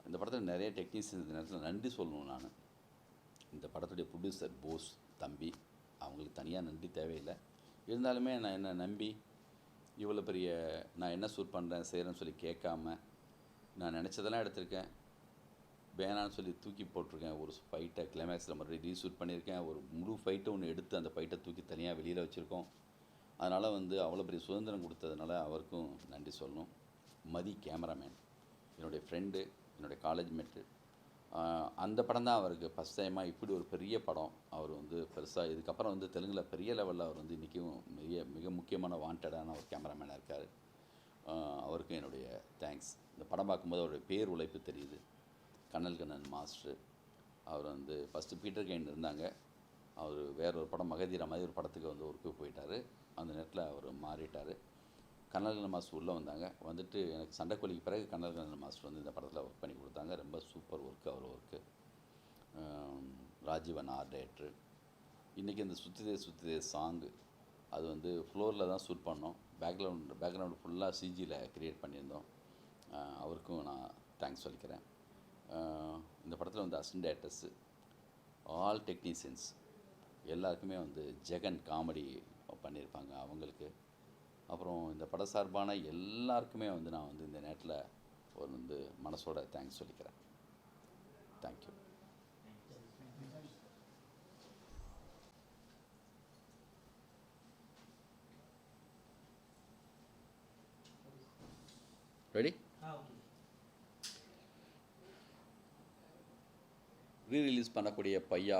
இந்த படத்தில் நிறைய டெக்னீஷியன்ஸ் இந்த நேரத்தில் நன்றி சொல்லணும். நான் இந்த படத்துடைய ப்ரொடியூசர் போஸ் தம்பி, அவங்களுக்கு தனியாக நன்றி தேவையில்லை. இருந்தாலுமே நான் என்னை நம்பி இவ்வளோ பெரிய நான் என்ன ஷூட் பண்ணுறேன் செய்கிறேன்னு சொல்லி கேட்காம நான் நினச்சதெல்லாம் எடுத்திருக்கேன். வேணான்னு சொல்லி தூக்கி போட்டிருக்கேன். ஒரு ஃபைட்டை கிளைமேக்ஸில் மறுபடியும் ரீஷூட் பண்ணியிருக்கேன். ஒரு முழு ஃபைட்டை ஒன்று எடுத்து அந்த ஃபைட்டை தூக்கி தனியாக வெளியில் வச்சுருக்கோம். அதனால் வந்து அவ்வளோ பெரிய சுதந்திரம் கொடுத்ததுனால அவருக்கும் நன்றி சொல்லணும். மதி கேமராமேன், என்னுடைய ஃப்ரெண்டு, என்னுடைய காலேஜ் மேட்டு. அந்த படம் தான் அவருக்கு ஃபஸ்ட் டைமாக இப்படி ஒரு பெரிய படம். அவர் வந்து பெருசாக இதுக்கப்புறம் வந்து தெலுங்கில் பெரிய லெவலில் அவர் வந்து இன்றைக்கும் மிக முக்கியமான வாண்டடான ஒரு கேமராமேனாக இருக்கார். அவருக்கும் என்னுடைய தேங்க்ஸ். இந்த படம் பார்க்கும்போது அவருடைய பேர் உழைப்பு தெரியுது. கண்ணன் மாஸ்டர் அவர் வந்து ஃபஸ்ட்டு பீட்டர் கைன் இருந்தாங்க. அவர் வேற ஒரு படம் மகதீரா மாதிரி ஒரு படத்துக்கு வந்து ஒர்க்கு போயிட்டார். அந்த நேரத்தில் அவர் மாறிட்டார். கண்ணன் மாஸ்டர் உள்ளே வந்தாங்க. வந்துட்டு எனக்கு சண்டைக்கோழிக்கு பிறகு கண்ணன் மாஸ்டர் வந்து இந்த படத்தில் ஒர்க் பண்ணி கொடுத்தாங்க. ரொம்ப சூப்பர் ஒர்க்கு அவர் ஒர்க்கு. Rajeevan art director. இன்றைக்கி இந்த சுத்திதே சாங்கு அது வந்து ஃப்ளோரில் தான் ஷூட் பண்ணோம். பேக்ரவுண்டு ஃபுல்லாக சிஜியில் க்ரியேட் பண்ணியிருந்தோம். அவருக்கும் நான் தேங்க்ஸ் சொல்லிக்கிறேன். இந்த படத்தில் வந்து அசிஸ்டன்ட் டைரக்டர்ஸு, ஆல் டெக்னீஷியன்ஸ் எல்லாருக்குமே வந்து ஜெகன் காமெடி பண்ணியிருப்பாங்க அவங்களுக்கு. அப்புறம் இந்த பட சார்பான எல்லாருக்குமே வந்து நான் வந்து இந்த நேரத்தில் ஒரு வந்து மனசோட தேங்க்ஸ் சொல்லிக்கிறேன். தேங்க்யூ. ரெடி? ரீரிலீஸ் பண்ணக்கூடிய பையா.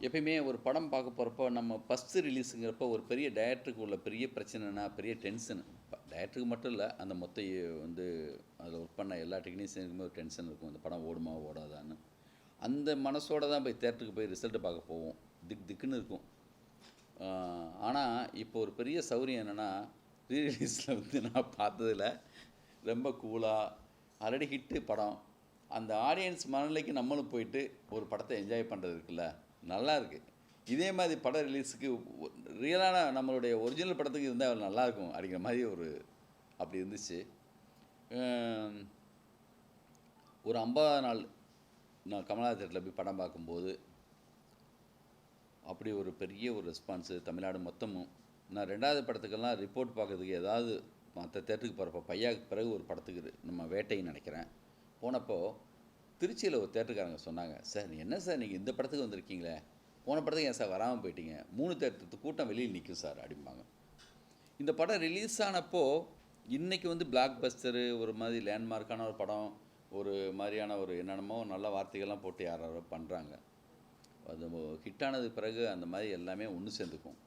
எப்பயுமே ஒரு படம் பார்க்க போகிறப்போ நம்ம ஃபஸ்ட்டு ரிலீஸுங்கிறப்போ ஒரு பெரிய டைரக்டருக்கு உள்ள பெரிய பிரச்சனைனா பெரிய டென்ஷன். டைரக்டருக்கு மட்டும் இல்லை, அந்த மொத்த வந்து அதில் ஒர்க் பண்ண எல்லா டெக்னீஷியனுக்குமே ஒரு டென்ஷன் இருக்கும், இந்த படம் ஓடுமா ஓடாதான்னு. அந்த மனசோடு தான் போய் தேட்டருக்கு போய் ரிசல்ட்டு பார்க்க போவோம், திக்குன்னு இருக்கும். ஆனால் இப்போ ஒரு பெரிய சௌரியம் என்னென்னா, ரீரிலீஸில் வந்து நான் பார்த்ததில் ரொம்ப கூலாக ஆல்ரெடி ஹிட்டு படம், அந்த ஆடியன்ஸ் மனநிலைக்கு நம்மளும் போயிட்டு ஒரு படத்தை என்ஜாய் பண்ணுறது இருக்குல்ல, நல்லா இருக்குது. இதே மாதிரி படம் ரிலீஸுக்கு ரியலான நம்மளுடைய ஒரிஜினல் படத்துக்கு இருந்தால் நல்லாயிருக்கும் அப்படிங்கிற மாதிரி ஒரு அப்படி இருந்துச்சு. ஒரு 50 நாள் நான் கமலா தேட்டரில் போய் படம் பார்க்கும்போது அப்படி ஒரு பெரிய ஒரு ரெஸ்பான்ஸு தமிழ்நாடு மொத்தமும். நான் 2வது படத்துக்கெல்லாம் ரிப்போர்ட் பார்க்கறதுக்கு ஏதாவது மற்ற தேட்டருக்கு போகிறப்போ பையாவுக்கு பிறகு ஒரு படத்துக்கு நம்ம வேட்டைன்னு நினைக்கிறேன் போனப்போ, திருச்சியில் ஒரு தேட்டருக்காரங்க சொன்னாங்க, சார் என்ன சார் நீங்கள் இந்த படத்துக்கு வந்திருக்கீங்களே, போன படத்துக்கு ஏன் சார் வராமல் போயிட்டீங்க, 3 தேட்டருக்கு கூட்டம் வெளியில் நிற்கும் சார் அப்படிம்பாங்க. இந்த படம் ரிலீஸ் ஆனப்போ இன்றைக்கி வந்து பிளாக் பஸ்டரு, ஒரு மாதிரி லேண்ட்மார்க்கான ஒரு படம், ஒரு மாதிரியான ஒரு என்னென்னமோ நல்ல வார்த்தைகள்லாம் போட்டு யாரோ பண்ணுறாங்க. அது ஹிட்டானதுக்கு பிறகு அந்த மாதிரி எல்லாமே ஒன்று சேர்ந்துக்கும்.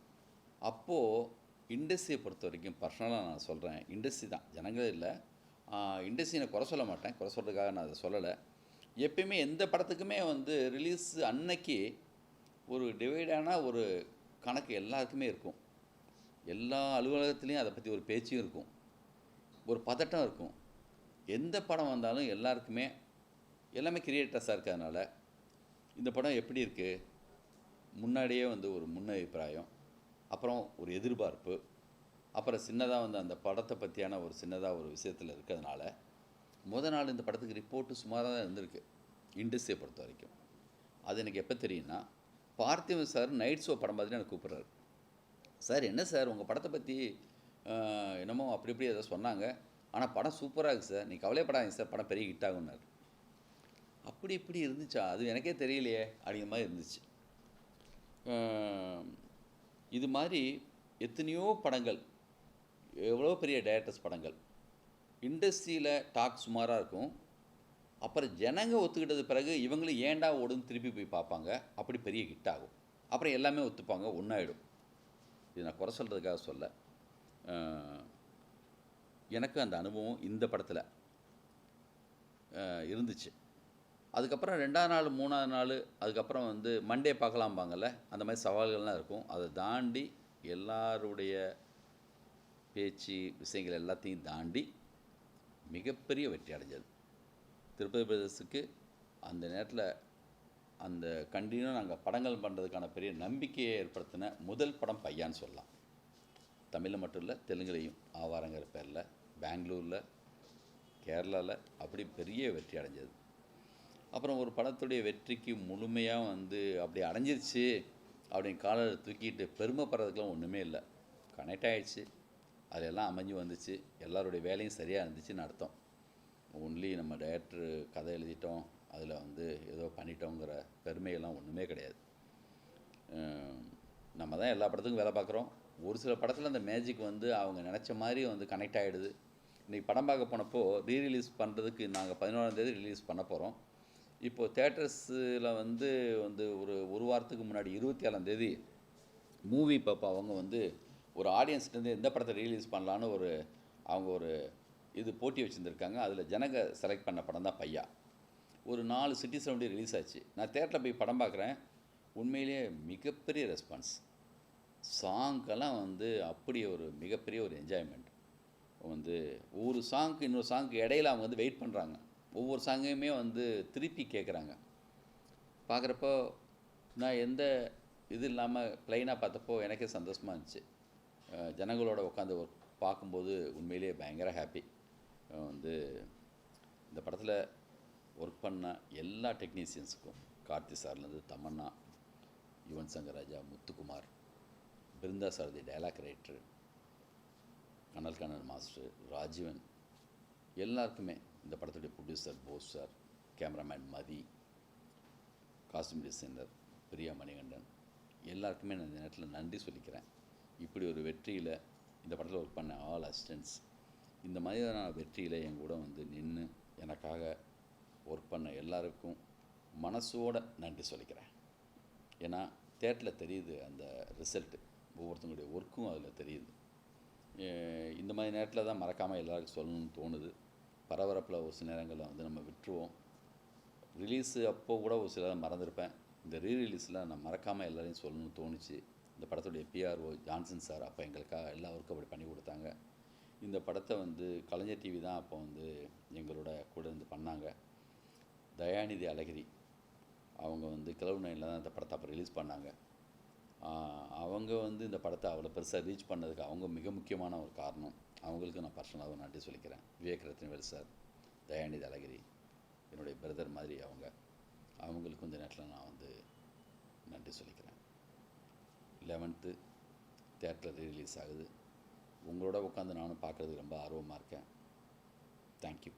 அப்போது இண்டஸ்ட்ரியை பொறுத்த வரைக்கும் பர்சனலாக நான் சொல்கிறேன், இண்டஸ்ட்ரி தான், ஜனங்களே இல்லை. இண்டஸ்ட்ரியை நான் குறை சொல்ல மாட்டேன், குறை சொல்கிறதுக்காக நான் அதை சொல்லலை. எப்பயுமே எந்த படத்துக்குமே வந்து ரிலீஸ் அன்னைக்கு ஒரு டிவைடான ஒரு கணக்கு எல்லாருக்குமே இருக்கும். எல்லா அலுவலகத்துலேயும் அதை பற்றி ஒரு பேச்சும் இருக்கும், ஒரு பதட்டம் இருக்கும். எந்த படம் வந்தாலும் எல்லாருக்குமே எல்லாமே கிரியேட்டர்ஸாக இருக்கிறதுனால இந்த படம் எப்படி இருக்குது, முன்னாடியே வந்து ஒரு முன்னபிப்பிராயம், அப்புறம் ஒரு எதிர்பார்ப்பு, அப்புறம் சின்னதாக வந்து அந்த படத்தை பற்றியான ஒரு சின்னதாக ஒரு விஷயத்தில் இருக்கிறதுனால நாள் இந்த படத்துக்கு ரிப்போர்ட்டு சுமாராக தான் இருந்திருக்கு இண்டஸ்ட்ரியை பொறுத்த வரைக்கும். அது எனக்கு எப்போ தெரியும்னா, பார்த்திபன் சார் நைட் ஷோ படம் பார்த்துட்டு எனக்கு கூப்பிட்றாரு, சார் என்ன சார் உங்கள் படத்தை பற்றி என்னமோ அப்படி இப்படி எதாவது சொன்னாங்க, ஆனால் படம் சூப்பராக இருக்குது சார், நீ கவலைப்படாதீங்க சார், படம் பெரிய ஹிட் ஆகுன்னாரு. அப்படி இப்படி இருந்துச்சா, அது எனக்கே தெரியலையே அப்படிங்கிற மாதிரி இருந்துச்சு. இது மாதிரி எத்தனையோ படங்கள், எவ்வளோ பெரிய டைரக்டர்ஸ் படங்கள் இண்டஸ்ட்ரியில் டாக் சுமாராக இருக்கும், அப்புறம் ஜனங்க ஒத்துக்கிட்டது பிறகு இவங்களும் ஏண்டா ஓடுன்னு திருப்பி போய் பார்ப்பாங்க, அப்படி பெரிய ஹிட் ஆகும், அப்புறம் எல்லாமே ஒத்துப்பாங்க, ஒன்றாயிடும். இது நான் குறை சொல்கிறதுக்காக சொல்ல, எனக்கு அந்த அனுபவம் இந்த படத்தில் இருந்துச்சு. அதுக்கப்புறம் 2வது நாள் 3வது நாள் அதுக்கப்புறம் வந்து மண்டே பார்க்கலாம்பாங்கள்ல, அந்த மாதிரி சவால்கள்லாம் இருக்கும். அதை தாண்டி எல்லாருடைய பேச்சு விஷயங்கள் எல்லாத்தையும் தாண்டி மிகப்பெரிய வெற்றி அடைஞ்சது திருப்பதி பிரதர்ஸுக்கு. அந்த நேரத்தில் அந்த கண்டினியூ நாங்கள் படங்கள் பண்ணுறதுக்கான பெரிய நம்பிக்கையை ஏற்படுத்தின முதல் படம் பையான்னு சொல்லலாம். தமிழில் மட்டும் இல்லை, தெலுங்குலையும் ஆவாரங்கிற பேரில், பெங்களூரில், கேரளாவில் அப்படி பெரிய வெற்றி அடைஞ்சது. அப்புறம் ஒரு படத்துடைய வெற்றிக்கு முழுமையாக வந்து அப்படி அடைஞ்சிருச்சு அப்படின்னு காலரை தூக்கிட்டு பெருமைப்படுறதுக்கெலாம் ஒன்றுமே இல்லை, கனெக்ட் ஆகிடுச்சு, அதெல்லாம் அமைஞ்சு வந்துச்சு, எல்லாருடைய வேலையும் சரியாக இருந்துச்சுன்னு அர்த்தம். ஒன்லி நம்ம டைரக்டர் கதை எழுதிட்டோம், அதில் வந்து ஏதோ பண்ணிட்டோங்கிற பெருமையெல்லாம் ஒன்றுமே கிடையாது. நம்ம தான் எல்லா படத்துக்கும் வேலை பார்க்குறோம், ஒரு சில படத்தில் அந்த மேஜிக் வந்து அவங்க நினச்ச மாதிரி வந்து கனெக்ட் ஆகிடுது. இன்றைக்கி படம் பார்க்க போனப்போ ரீரிலீஸ் பண்ணுறதுக்கு நாங்கள் 11ஆம் தேதி ரிலீஸ் பண்ண போகிறோம். இப்போது தேட்டர்ஸில் வந்து ஒரு வாரத்துக்கு முன்னாடி 27ஆம் தேதி மூவி பாப்பா அவங்க வந்து ஒரு ஆடியன்ஸ்லேருந்து எந்த படத்தை ரிலீஸ் பண்ணலான்னு அவங்க ஒரு இது போட்டி வச்சுருந்துருக்காங்க. அதில் ஜனங்க செலக்ட் பண்ண படம் தான் பையா. ஒரு 4 சிட்டிஸ் ரவுண்டு ரிலீஸ் ஆச்சு. நான் தேட்டரில் போய் படம் பார்க்குறேன், உண்மையிலேயே மிகப்பெரிய ரெஸ்பான்ஸ். சாங்கெல்லாம் வந்து அப்படி ஒரு மிகப்பெரிய ஒரு என்ஜாய்மெண்ட். வந்து ஒவ்வொரு சாங்க்கு இன்னொரு சாங்க்கு இடையில அவங்க வந்து வெயிட் பண்ணுறாங்க, ஒவ்வொரு சாங்கையுமே வந்து திருப்பி கேட்குறாங்க. பார்க்குறப்போ நான் எந்த இது இல்லாமல் ப்ளைனாக பார்த்தப்போ எனக்கே சந்தோஷமாக இருந்துச்சு. ஜனங்களோட உட்காந்து பார்க்கும்போது உண்மையிலேயே பயங்கர ஹாப்பி. வந்து இந்த படத்தில் ஒர்க் பண்ண எல்லா டெக்னீஷியன்ஸுக்கும், கார்த்தி சார்லேருந்து தமன்னா, யுவன் சங்கர் ராஜா, முத்துக்குமார், பிருந்தா சாரதி டைலாக் ரைட்ரு, கனல் கண்ணன் மாஸ்டர், ராஜீவன், எல்லாருக்குமே, இந்த படத்துடைய ப்ரொடியூசர் போஸ் சார், கேமராமேன் மதி, காஸ்டியூம் டிசைனர் பிரியா மணிகண்டன், எல்லாருக்குமே நான் இந்த நேரத்தில் நன்றி சொல்லிக்கிறேன். இப்படி ஒரு வெற்றியில் இந்த படத்தில் ஒர்க் பண்ண ஆல் அசிஸ்டன்ட்ஸ் இந்த மாதிரியான வெற்றியில் என் கூட வந்து நின்று எனக்காக ஒர்க் பண்ண எல்லாருக்கும் மனசோட நன்றி சொல்லிக்கிறேன். ஏன்னா தேட்டரில் தெரியுது அந்த ரிசல்ட்டு, ஒவ்வொருத்தங்களுடைய ஒர்க்கும் அதில் தெரியுது. இந்த மாதிரி நேரத்தில் தான் மறக்காமல் எல்லாருக்கும் சொல்லணும்னு தோணுது. பரபரப்பில் ஒரு சில நேரங்களில் வந்து நம்ம விட்டுருவோம். ரிலீஸு அப்போ கூட ஒரு சில மறந்துருப்பேன். இந்த ரீரிலீஸில் நான் மறக்காமல் எல்லாரையும் சொல்லணும்னு தோணுச்சு. இந்த படத்துடைய பிஆர்ஓ ஜான்சன் சார் அப்போ எங்களுக்காக எல்லா ஒர்க்கும் அப்படி பண்ணி கொடுத்தாங்க. இந்த படத்தை வந்து கலைஞர் டிவி தான் அப்போ வந்து எங்களோட கூட இருந்து பண்ணாங்க. தயாநிதி அழகிரி அவங்க வந்து கிளவு நைனில் தான் இந்த படத்தை அப்போ ரிலீஸ் பண்ணாங்க. அவங்க வந்து இந்த படத்தை அவ்வளோ பெருசாக ரீச் பண்ணதுக்கு அவங்க மிக முக்கியமான ஒரு காரணம். அவங்களுக்கு நான் பர்சனலாக நன்றி சொல்லிக்கிறேன். விவேக் ரத்னவேல் சார், தயாநிதி அழகிரி என்னுடைய பிரதர் மாதிரி அவங்களுக்கும் இந்த நேரத்தில் நான் வந்து நன்றி சொல்லிக்கிறேன். 11th தியேட்டரில் ரீரிலீஸ் ஆகுது. உங்களோட உட்காந்து நானும் பார்க்குறதுக்கு ரொம்ப ஆர்வமாக இருக்கேன். தேங்க்யூ.